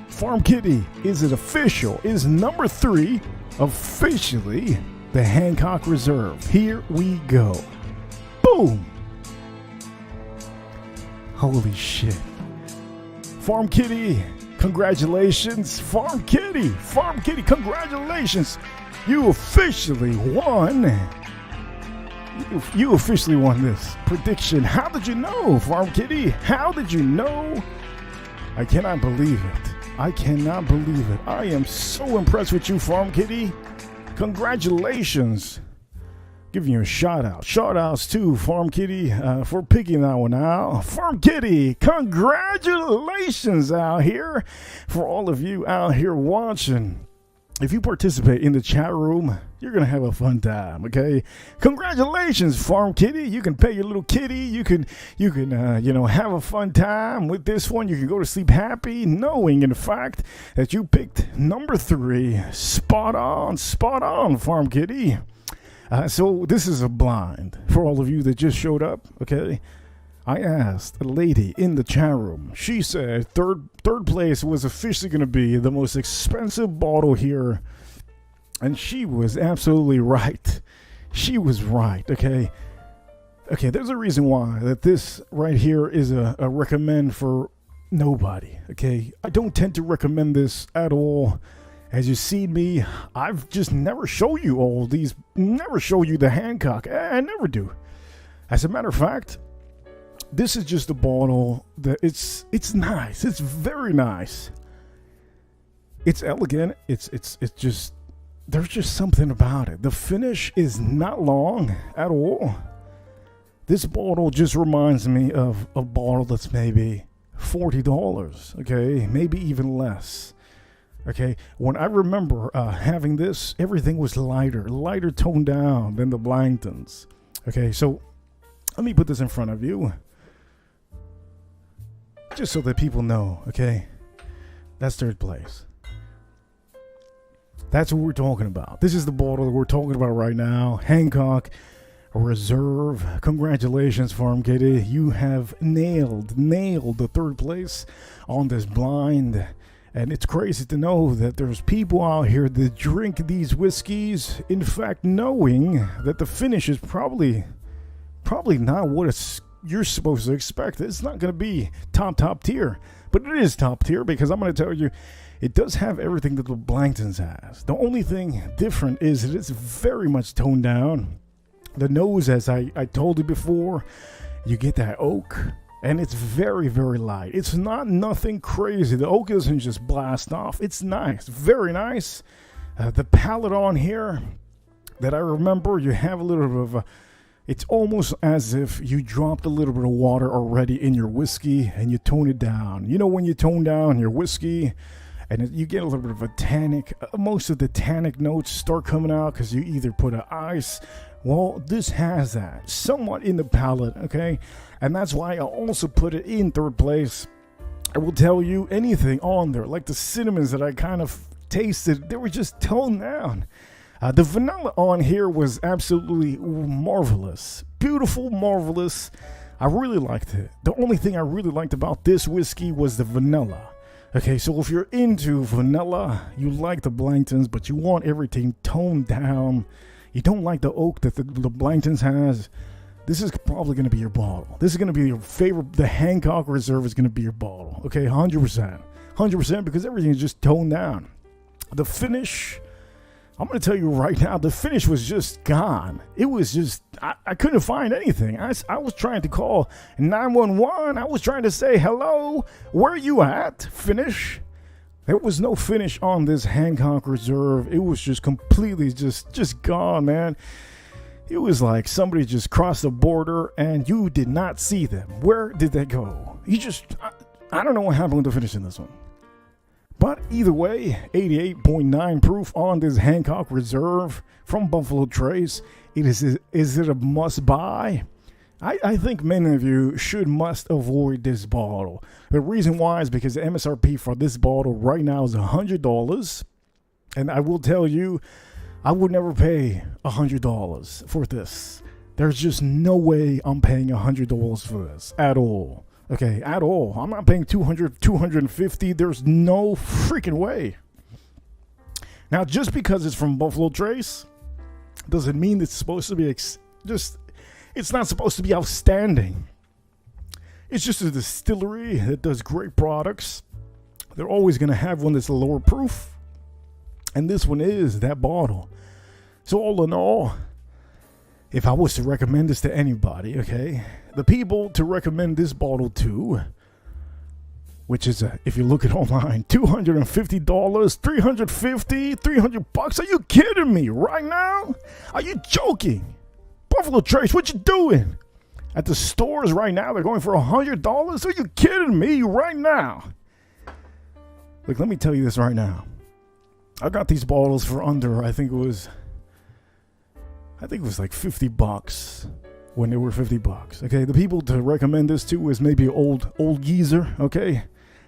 Farm Kitty, is it official? Is number 3 officially the Hancock Reserve? Here we go. Boom! Holy shit. Farm Kitty, congratulations. Farm Kitty, congratulations. You officially won. You officially won this prediction. How did you know, Farm Kitty? How did you know? I cannot believe it. I am so impressed with you, Farm Kitty. Congratulations. Giving you a shout out. Shout outs to Farm Kitty for picking that one out. Farm Kitty, congratulations out here for all of you out here watching. If you participate in the chat room, you're going to have a fun time, okay? Congratulations, Farm Kitty. You can pay your little kitty. You can have a fun time with this one. You can go to sleep happy, knowing, in fact, that you picked number 3. Spot on, Farm Kitty. So this is a blind for all of you that just showed up, okay? I asked a lady in the chat room. She said third place was officially going to be the most expensive bottle here. And she was absolutely right. She was right, okay? Okay, there's a reason why that this right here is a recommend for nobody, okay? I don't tend to recommend this at all. As you see me, I've just never show you all these, never show you the Hancock. I never do. As a matter of fact, this is just a bottle that it's nice. It's very nice. It's elegant. It's just, there's just something about it. The finish is not long at all. This bottle just reminds me of a bottle that's maybe $40, okay? Maybe even less, okay? When I remember having this, everything was lighter toned down than the Blanton'S, okay? So let me put this in front of you, just so that people know, okay? That's third place. That's what we're talking about. This is the bottle that we're talking about right now. Hancock Reserve. Congratulations, Farm Kitty. You have nailed the third place on this blind. And it's crazy to know that there's people out here that drink these whiskeys, in fact, knowing that the finish is probably not what you're supposed to expect. It's not going to be top tier, but it is top tier because I'm going to tell you, it does have everything that the Blanton'S has. The only thing different is that it's very much toned down. The nose, as I told you before, you get that oak, and it's very, very light. It's not nothing crazy. The oak doesn't just blast off. It's nice, very nice. The palate on here that I remember, you have a little bit of a, it's almost as if you dropped a little bit of water already in your whiskey and you tone it down. You know when you tone down your whiskey and you get a little bit of a tannic, most of the tannic notes start coming out because you either put an ice. Well, this has that somewhat in the palate, okay? And that's why I also put it in third place. I will tell you, anything on there, like the cinnamons that I kind of tasted, they were just toned down. The vanilla on here was absolutely marvelous. Beautiful, marvelous. I really liked it. The only thing I really liked about this whiskey was the vanilla. Okay, so if you're into vanilla, you like the Blanton'S, but you want everything toned down, you don't like the oak that the Blanton'S has, this is probably going to be your bottle. This is going to be your favorite. The Hancock Reserve is going to be your bottle. Okay, 100%. 100% because everything is just toned down. The finish, I'm going to tell you right now, the finish was just gone. It was just, I couldn't find anything. I was trying to call 911. I was trying to say, hello, where are you at? Finish. There was no finish on this Hancock Reserve. It was just completely just gone, man. It was like somebody just crossed the border and you did not see them. Where did they go? I don't know what happened with the finish in this one. But either way, 88.9 proof on this Hancock Reserve from Buffalo Trace. Is it a must buy? I think many of you must avoid this bottle. The reason why is because the MSRP for this bottle right now is $100. And I will tell you, I would never pay $100 for this. There's just no way I'm paying $100 for this at all. Okay, at all. I'm not paying $200, $250. There's no freaking way. Now, just because it's from Buffalo Trace doesn't mean it's supposed to be it's not supposed to be outstanding. It's just a distillery that does great products. They're always going to have one that's a lower proof. And this one is that bottle. So all in all, if I was to recommend this to anybody, okay, the people to recommend this bottle to, which is, if you look at online, $250, $350, $300. Are you kidding me right now? Are you joking? Buffalo Trace, what you doing? At the stores right now, they're going for $100? Are you kidding me right now? Look, let me tell you this right now. I got these bottles for under, I think it was like $50 when they were $50. Okay, the people to recommend this to is maybe old geezer. Okay,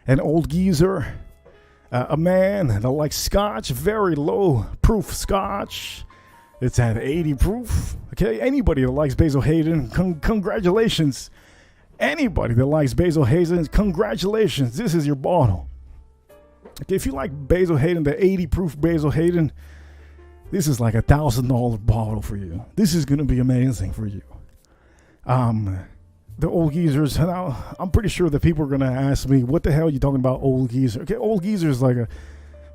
an old geezer, a man that likes Scotch, very low proof Scotch. It's at 80 proof. Okay, anybody that likes Basil Hayden, congratulations. Anybody that likes Basil Hayden, congratulations. This is your bottle. Okay, if you like Basil Hayden, the 80 proof Basil Hayden, this is like $1,000 bottle for you. This is going to be amazing for you. The old geezers, now, I'm pretty sure that people are going to ask me, what the hell are you talking about, old geezer? Okay, old geezer is like a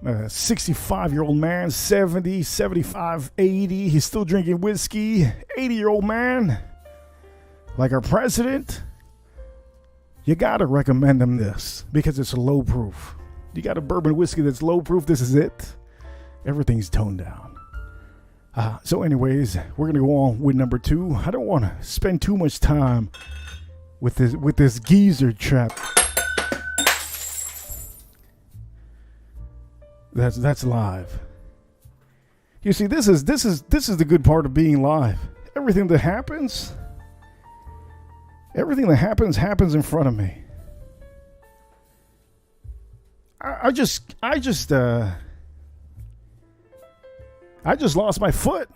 65-year-old man, 70, 75, 80. He's still drinking whiskey. 80-year-old man, like our president. You got to recommend them this because it's low proof. You got a bourbon whiskey that's low proof. This is it. Everything's toned down. So anyways, we're going to go on with number 2. I don't want to spend too much time with this geezer chap. That's live. You see, this is the good part of being live. Everything that happens happens in front of me. I just lost my foot.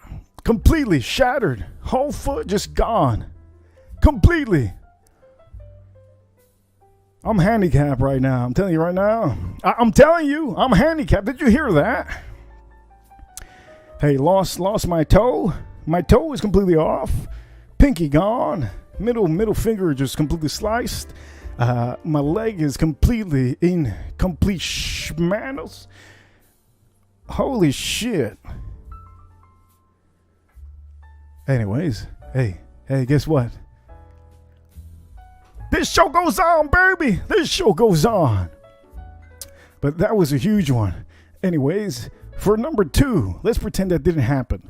Completely shattered. Whole foot just gone. Completely. I'm handicapped right now. I'm telling you right now. I'm telling you, I'm handicapped. Did you hear that? Hey, lost my toe. My toe is completely off. Pinky gone. Middle finger just completely sliced. My leg is completely in complete schmannels. Holy shit. Anyways, hey, guess what? This show goes on, baby. This show goes on. But that was a huge one. Anyways, for number 2, let's pretend that didn't happen.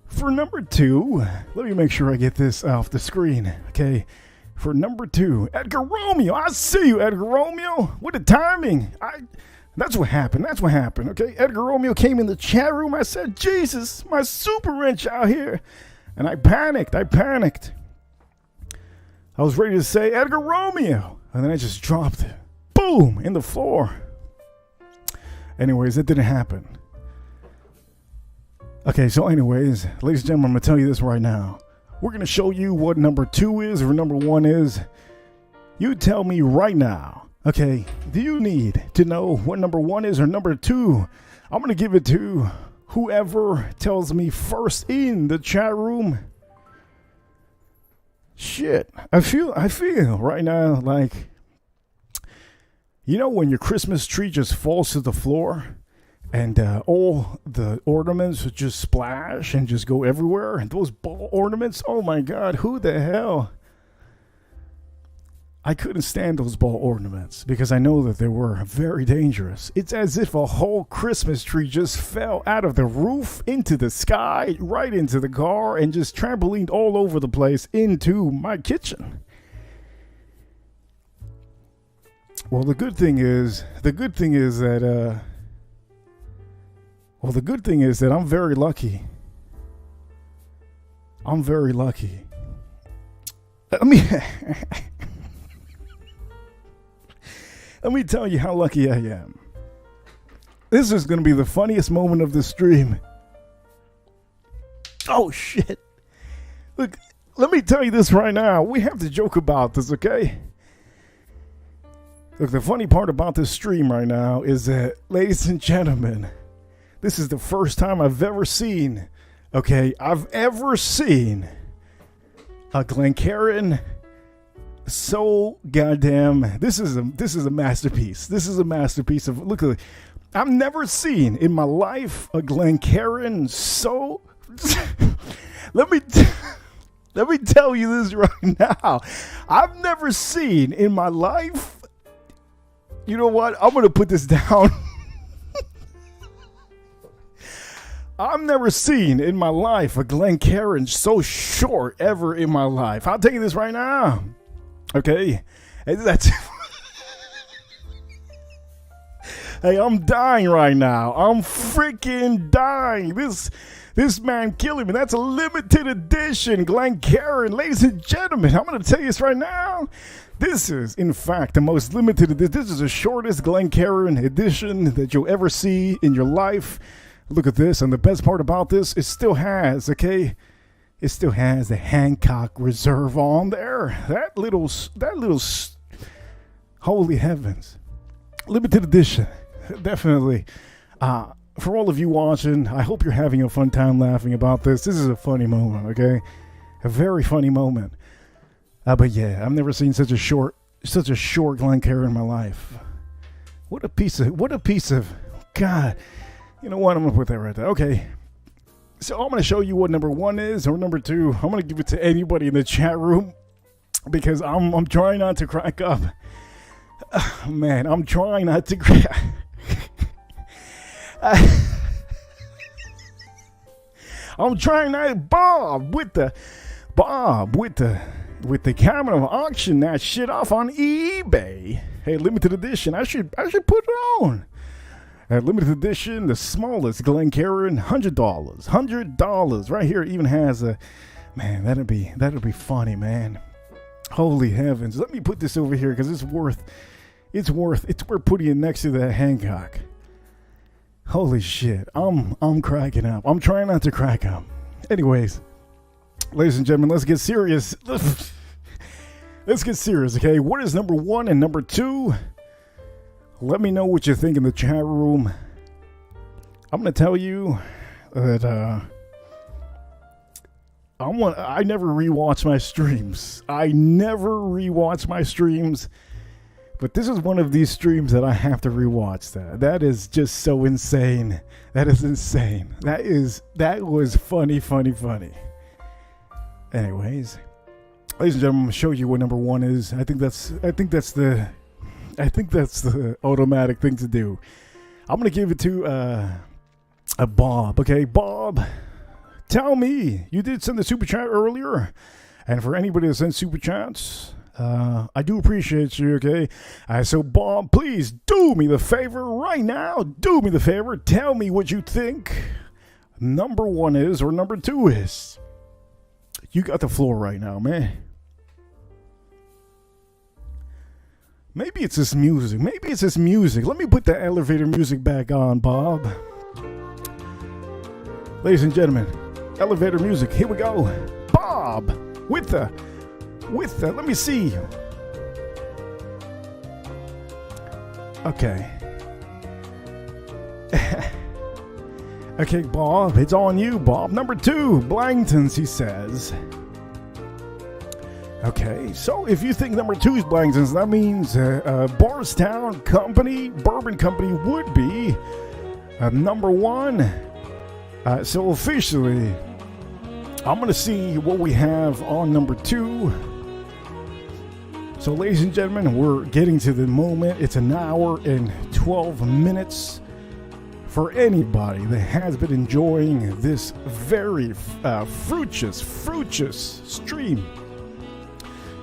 For number 2, let me make sure I get this off the screen. Okay. For number 2, Edgar Romeo. I see you, Edgar Romeo. What the timing. That's what happened. Okay. Edgar Romeo came in the chat room. I said, Jesus, my super wrench out here. And I panicked. I was ready to say Edgar Romeo. And then I just dropped it. Boom! In the floor. Anyways, it didn't happen. Okay, so anyways, ladies and gentlemen, I'm going to tell you this right now. We're going to show you what number 2 is or number 1 is. You tell me right now. Okay, do you need to know what number 1 is or number 2? I'm going to give it to whoever tells me first in the chat room. Shit, I feel right now like, you know, when your Christmas tree just falls to the floor and all the ornaments just splash and just go everywhere, and those ball ornaments, oh my God, who the hell? I couldn't stand those ball ornaments because I know that they were very dangerous. It's as if a whole Christmas tree just fell out of the roof into the sky, right into the car, and just trampolined all over the place into my kitchen. Well, the good thing is that I'm very lucky. Let me tell you how lucky I am. This is going to be the funniest moment of the stream. Oh, shit. Look, let me tell you this right now. We have to joke about this, okay? Look, the funny part about this stream right now is that, ladies and gentlemen, this is the first time I've ever seen a Glencairn so goddamn. This is a masterpiece. This is a masterpiece of look. I've never seen in my life a Glencairn so. Let me tell you this right now. I've never seen in my life. You know what? I'm gonna put this down. I've never seen in my life a Glencairn so short ever in my life. I'll tell you this right now. Okay, that's. Hey, I'm dying right now. I'm freaking dying. This man killing me. That's a limited edition Glencairn, ladies and gentlemen. I'm going to tell you this right now. This is, in fact, the most limited edition. This is the shortest Glencairn edition that you'll ever see in your life. Look at this, and the best part about this, it still has, okay? It still has the Hancock Reserve on there. That little, holy heavens. Limited edition, definitely. For all of you watching, I hope you're having a fun time laughing about this. This is a funny moment, okay? A very funny moment. But yeah, I've never seen such a short Glencairn in my life. What a piece of, God. You know what? I'm gonna put that right there. Okay. So I'm gonna show you what number 1 is, or number 2. I'm gonna give it to anybody in the chat room because I'm trying not to crack up. Man, I'm trying not to crack. I'm trying not. Bob with the camera auction that shit off on eBay. Hey, limited edition. I should put it on. Limited edition, the smallest Glencairn, $100. Right here, it even has a, man. That'd be funny, man. Holy heavens! Let me put this over here because it's worth putting it next to that Hancock. Holy shit! I'm cracking up. I'm trying not to crack up. Anyways, ladies and gentlemen, let's get serious. Let's get serious, okay? What is number 1 and number 2? Let me know what you think in the chat room. I'm gonna tell you that I never rewatch my streams. But this is one of these streams that I have to rewatch. That is just so insane. That is insane. That was funny. Anyways, ladies and gentlemen, I'm gonna show you what number 1 is. I think that's the automatic thing to do. I'm gonna give it to a Bob. Okay, Bob, tell me, you did send the super chat earlier, and for anybody that sends super chats, I do appreciate you. Okay, so Bob, please do me the favor right now. Do me the favor. Tell me what you think number 1 is or number 2 is. You got the floor right now, man. Maybe it's this music. Let me put the elevator music back on, Bob. Ladies and gentlemen, elevator music. Here we go. Bob with the. Let me see. Okay. Okay, Bob. It's on you, Bob. Number 2, Blanton'S, he says. Okay, so if you think number 2 is Blanton'S, that means Bardstown Company, Bourbon Company would be number 1. So officially, I'm going to see what we have on number 2. So ladies and gentlemen, we're getting to the moment. It's an hour and 12 minutes. For anybody that has been enjoying this very fruitious stream.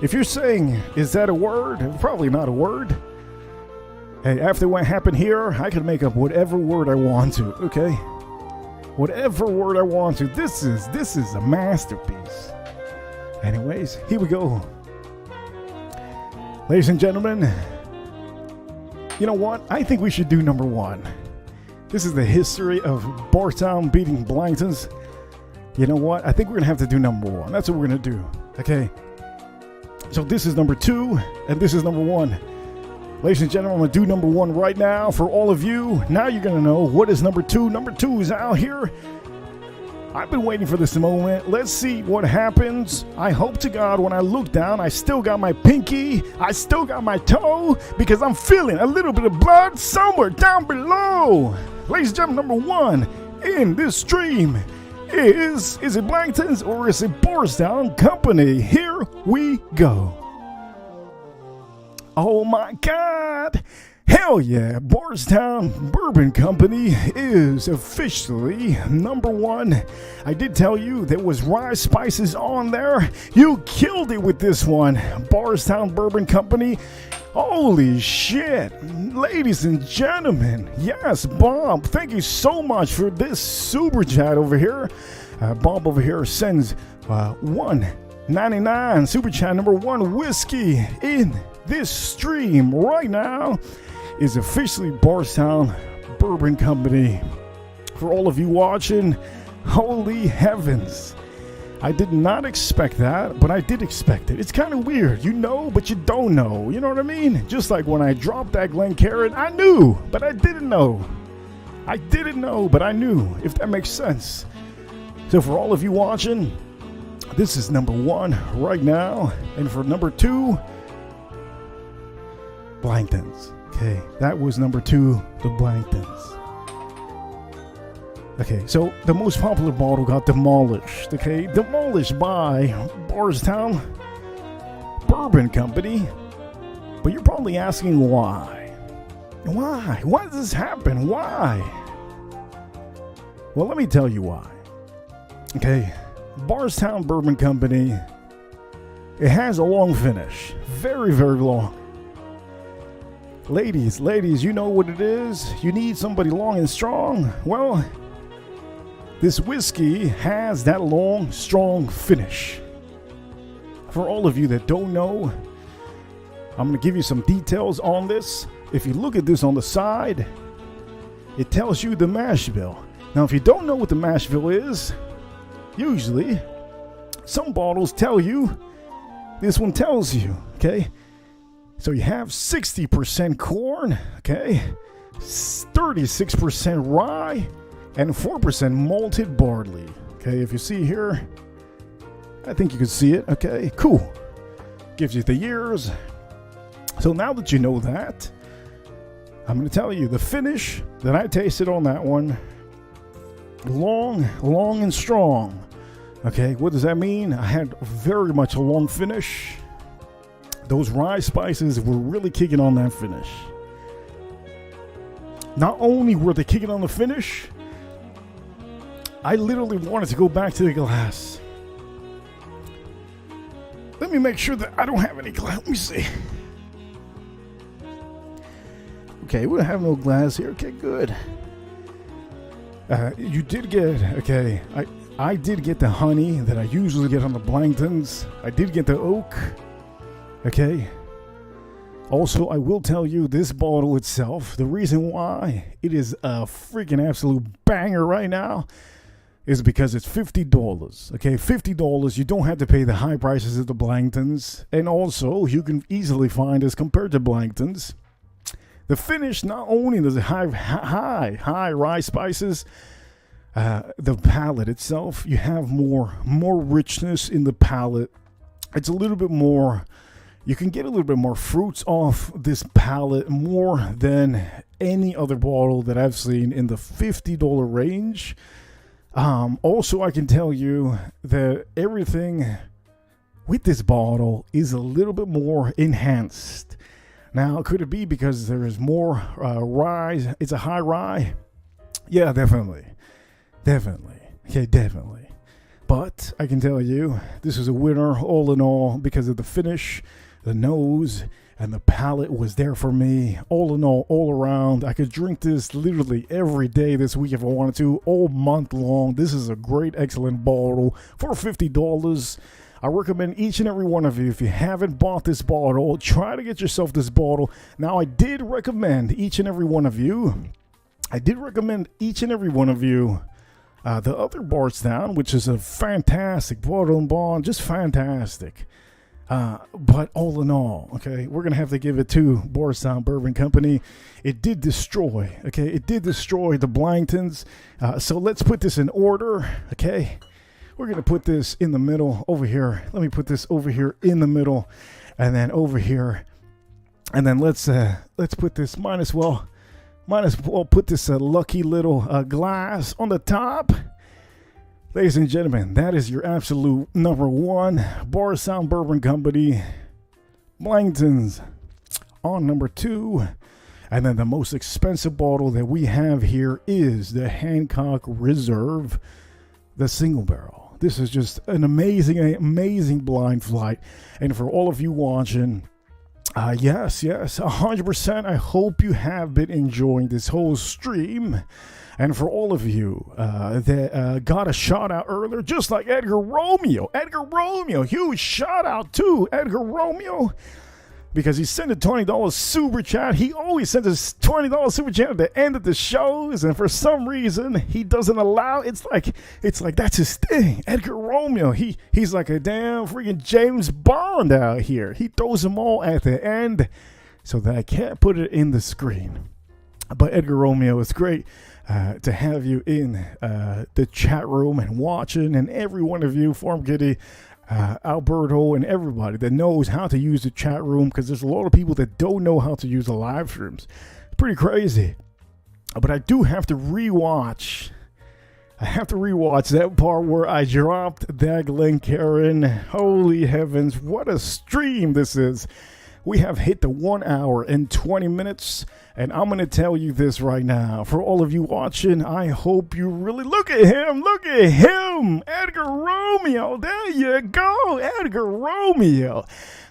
If you're saying, is that a word? Probably not a word. Hey, after what happened here, I can make up whatever word I want to, okay? Whatever word I want to. This is a masterpiece. Anyways, here we go. Ladies and gentlemen, you know what? I think we should do number 1. This is the history of Bardstown beating Blanton'S. You know what? I think we're going to have to do number 1. That's what we're going to do, okay? So this is number 2, and this is number 1. Ladies and gentlemen, I'm going to do number 1 right now for all of you. Now you're going to know what is number 2. Number 2 is out here. I've been waiting for this moment. Let's see what happens. I hope to God when I look down, I still got my pinky. I still got my toe because I'm feeling a little bit of blood somewhere down below. Ladies and gentlemen, number 1 in this stream is it Blanton'S or is it Bardstown Company? Here we go. Oh my God. Hell yeah, Bardstown Bourbon Company is officially number 1. I did tell you there was rye spices on there. You killed it with this one. Bardstown Bourbon Company. Holy shit. Ladies and gentlemen. Yes, Bob, thank you so much for this super chat over here. Bob over here sends $1.99 super chat number 1 whiskey in this stream right now. Is officially Bardstown Bourbon Company for all of you watching. Holy heavens. I did not expect that, but I did expect it. It's kind of weird. You know, but you don't know. You know what I mean? Just like when I dropped that Glencairn, I knew, but I didn't know. I didn't know, but I knew, if that makes sense. So for all of you watching, this is number 1 right now. And for number 2, Blanton'S. Okay, that was number 2, the Blanton'S. Okay, so the most popular bottle got demolished. Okay, demolished by Bardstown Bourbon Company. But you're probably asking why. Why? Why does this happen? Why? Well, let me tell you why. Okay, Bardstown Bourbon Company, it has a long finish. Very, very long. Ladies, you know what it is. You need somebody long and strong. Well, this whiskey has that long, strong finish. For all of you that don't know, I'm going to give you some details on this. If you look at this on the side, it tells you the mash bill. Now, if you don't know what the mash bill is, usually some bottles tell you. This one tells you, okay? So you have 60% corn, okay? 36% rye, and 4% malted barley. Okay, if you see here, I think you can see it. Okay, cool. Gives you the years. So now that you know that, I'm going to tell you the finish that I tasted on that one. Long and strong. Okay, what does that mean? I had very much a long finish. Those rye spices were really kicking on that finish. Not only were they kicking on the finish, I literally wanted to go back to the glass. Let me make sure that I don't have any glass. Let me see. Okay, we don't have no glass here. Okay, good. You did get, okay, I did get the honey that I usually get on the Blanton'S. I did get the oak. Okay. Also, I will tell you this bottle itself, the reason why it is a freaking absolute banger right now is because it's $50. Okay, $50. You don't have to pay the high prices of the Blanton'S. And also, you can easily find this compared to Blanton'S. The finish, not only does it have high rye spices, the palate itself, you have more richness in the palate. It's a little bit more, you can get a little bit more fruits off this palate more than any other bottle that I've seen in the $50 range. Also, I can tell you that everything with this bottle is a little bit more enhanced. Now, could it be because there is more rye? It's a high rye? Yeah, definitely. Okay, definitely. But I can tell you, this is a winner all in all because of the finish, the nose, and the palate was there for me. All in all around. I could drink this literally every day this week if I wanted to, all month long. This is a great, excellent bottle for $50. I recommend each and every one of you, if you haven't bought this bottle, try to get yourself this bottle. Now, I did recommend each and every one of you. The other Bardstown, which is a fantastic bottle and bond, just fantastic. But all in all, okay, we're going to have to give it to Bardstown Bourbon Company. It did destroy the Blanton'S. So let's put this in order, okay? We're going to put this in the middle over here. Let me put this over here in the middle and then over here. And then let's put this, might as well put this lucky little glass on the top. Ladies and gentlemen, that is your absolute number 1 Bardstown Bourbon Company Blanton'S on number 2. And then the most expensive bottle that we have here is the Hancock Reserve, the single barrel. This is just an amazing blind flight. And for all of you watching, yes, 100%. I hope you have been enjoying this whole stream. And for all of you that got a shout out earlier, just like Edgar Romeo, huge shout out to Edgar Romeo. because he sent a $20 super chat. He always sends a $20 super chat at the end of the shows, and for some reason he doesn't allow. It's like that's his thing. Edgar Romeo, he's like a damn freaking James Bond out here. He throws them all at the end so that I can't put it in the screen. But Edgar Romeo, it's great to have you in the chat room and watching, and every one of you, Farm Kitty, Alberto, and everybody that knows how to use the chat room, because there's a lot of people that don't know how to use the live streams. It's pretty crazy. But I do have to rewatch. I have to rewatch that part where I dropped that Glencairn. Holy heavens, what a stream this is. We have hit the 1 hour and 20 minutes, and I'm going to tell you this right now. For all of you watching, I hope you really look at him. Edgar Romeo. There you go. Edgar Romeo.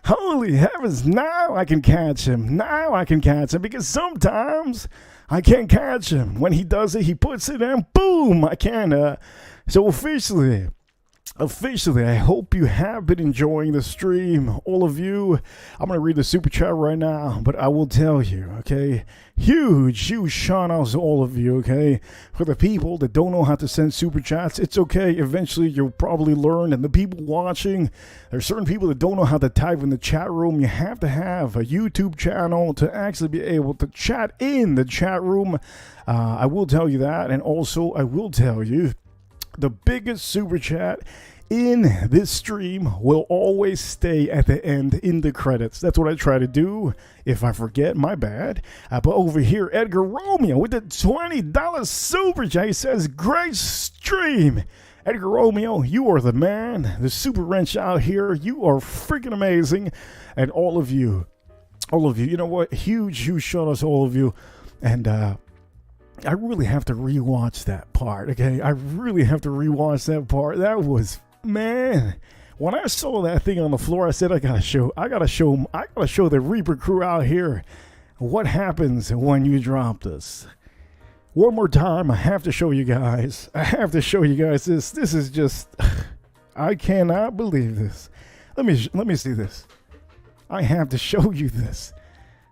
Holy heavens. Now I can catch him. Because sometimes I can't catch him. When he does it, he puts it in. Boom. I can. So officially, I hope you have been enjoying the stream, all of you. I'm going to read the super chat right now, but I will tell you, okay, huge shout outs to all of you, okay. For the people that don't know how to send super chats, it's okay. Eventually you'll probably learn. And the people watching, there's certain people that don't know how to type in the chat room. You have to have a YouTube channel to actually be able to chat in the chat room. I will tell you that. And also I will tell you, the biggest super chat in this stream will always stay at the end in the credits. That's what I try to do. If I forget, my bad. But over here, Edgar Romeo with the $20 super chat. He says, great stream. Edgar Romeo, you are the man. The super wrench out here. You are freaking amazing. And all of you, you know what? Huge shout outs to all of you. And, I really have to rewatch that part, okay? I really have to rewatch that part. That was, man, when I saw that thing on the floor, I said, I gotta show the Reaper crew out here what happens when you drop this. One more time, I have to show you guys. This. This is just, I cannot believe this. Let me see this. I have to show you this.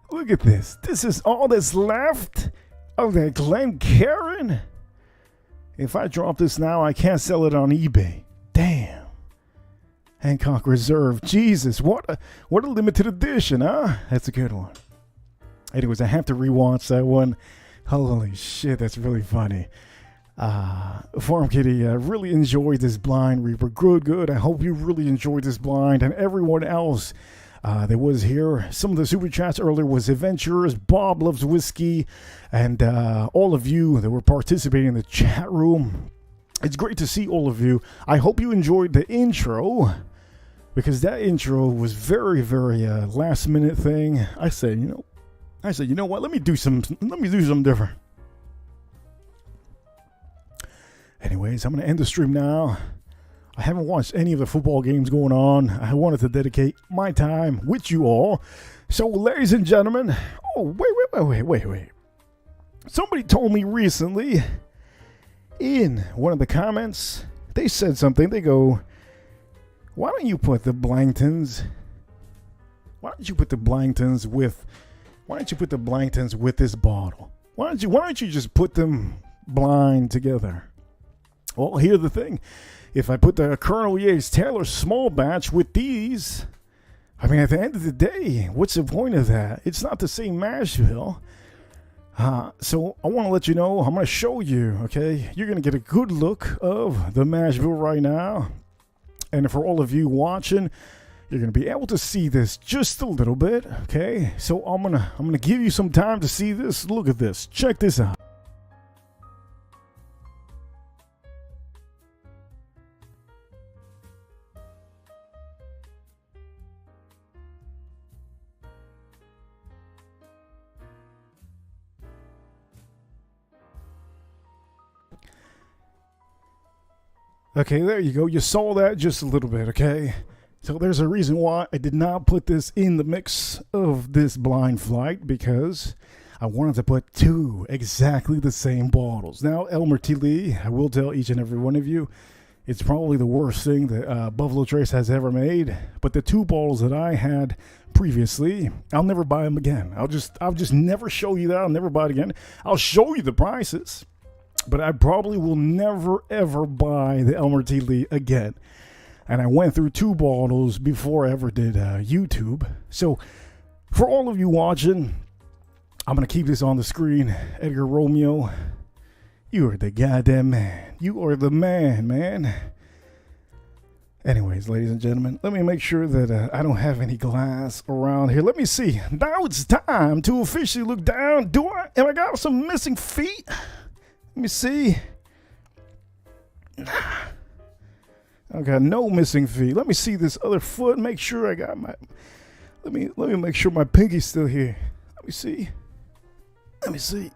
Look at this. This is all that's left of that Glencairn. If I drop this now, I can't sell it on eBay. Damn. Hancock Reserve. Jesus, what a limited edition, huh? That's a good one. Anyways, I have to rewatch that one. Holy shit, that's really funny. Farm Kitty, really enjoyed this blind, Reaper. Good. I hope you really enjoyed this blind, and everyone else that was here. Some of the super chats earlier was Adventurers, Bob Loves Whiskey, and all of you that were participating in the chat room. It's great to see all of you. I hope you enjoyed the intro, because that intro was very last minute thing. I said, you know what? Let me do something different. Anyways, I'm gonna end the stream now. I haven't watched any of the football games going on. I wanted to dedicate my time with you all. So, ladies and gentlemen, wait. Somebody told me recently in one of the comments, they said something. They go, why don't you put the Blanton'S with this bottle? Why don't you just put them blind together? Well, here's the thing. If I put the Colonel Yates Taylor small batch with these, I mean, at the end of the day, what's the point of that? It's not the same mash bill. So I want to let you know, I'm going to show you, okay? You're going to get a good look of the mash bill right now. And for all of you watching, you're going to be able to see this just a little bit, okay? So I'm going to give you some time to see this. Look at this. Check this out. Okay, there you go. You saw that just a little bit, okay? So there's a reason why I did not put this in the mix of this blind flight, because I wanted to put two exactly the same bottles. Now, Elmer T. Lee, I will tell each and every one of you, It's probably the worst thing that Buffalo Trace has ever made. But the 2 bottles that I had previously, I'll never buy them again. I'll just never show you that. I'll never buy it again. I'll show you the prices, but I probably will never ever buy the Elmer T. Lee again. And I went through 2 bottles before I ever did YouTube. So for all of you watching, I'm going to keep this on the screen. Edgar Romeo, you are the goddamn man. You are the man, man. Anyways, ladies and gentlemen, let me make sure that I don't have any glass around here. Let me see. Now it's time to officially look down. Have I got some missing feet? Let me see. I got no missing feet. Let me see this other foot. Make sure I got my. Let me make sure my pinky's still here. Let me see. Let me see.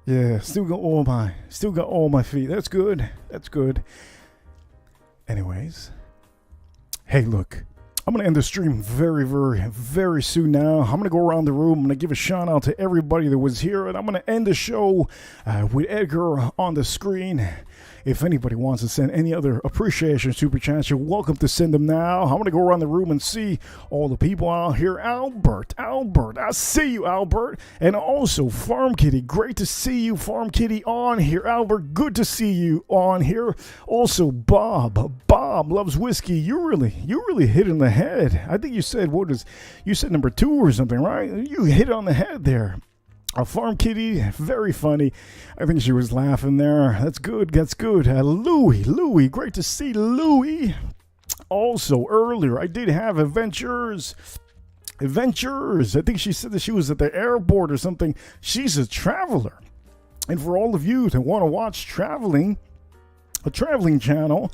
Yeah, still got all my feet. That's good. That's good. Anyways, hey, look, I'm going to end the stream very, very, very soon now. I'm going to go around the room. I'm going to give a shout out to everybody that was here, and I'm going to end the show with Edgar on the screen. If anybody wants to send any other appreciation super chats, you're welcome to send them now. I'm going to go around the room and see all the people out here. Albert, I see you, Albert. And also, Farm Kitty, great to see you, Farm Kitty, on here. Albert, good to see you on here. Also, Bob loves whiskey. You really hit in the head. I think you said, you said number 2 or something, right? You hit on the head there. A Farm Kitty, very funny. I think she was laughing there. That's good. Louie, great to see Louie. Also, earlier, I did have Adventures. I think she said that she was at the airport or something. She's a traveler. And for all of you that want to watch a traveling channel,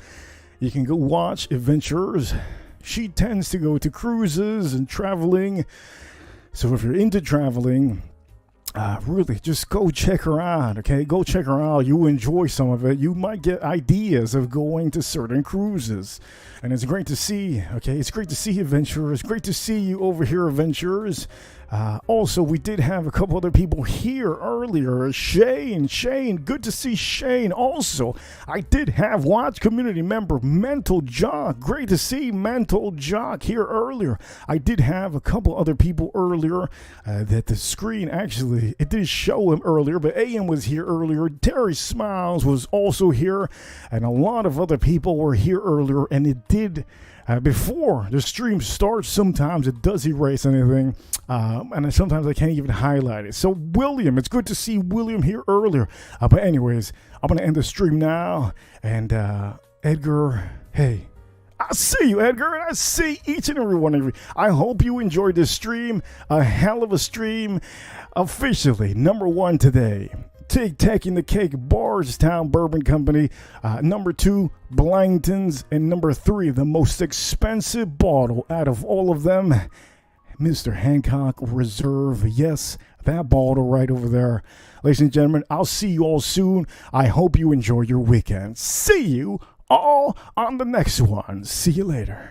you can go watch Adventures. She tends to go to cruises and traveling. So if you're into traveling, really, just go check her out, okay? Go check her out. You enjoy some of it. You might get ideas of going to certain cruises. And it's great to see, okay? It's great to see Adventurers. Great to see you over here, Adventurers. Also, we did have a couple other people here earlier. Shane, good to see Shane. Also, I did have Watch community member Mental Jock. Great to see Mental Jock here earlier. I did have a couple other people earlier that the screen actually, it did show him earlier, but AM was here earlier. Terry Smiles was also here, and a lot of other people were here earlier, and it did. Before the stream starts, sometimes it does erase anything, and sometimes I can't even highlight it. So, William, it's good to see William here earlier. But anyways, I'm going to end the stream now. And Edgar, hey, I see you, Edgar, and I see each and every one of you. I hope you enjoyed this stream. A hell of a stream. Officially, number 1 today. Taking the cake, Bardstown Bourbon Company. Number 2, Blanton'S. And number 3, the most expensive bottle out of all of them, Mr. Hancock Reserve. Yes, that bottle right over there. Ladies and gentlemen, I'll see you all soon. I hope you enjoy your weekend. See you all on the next one. See you later.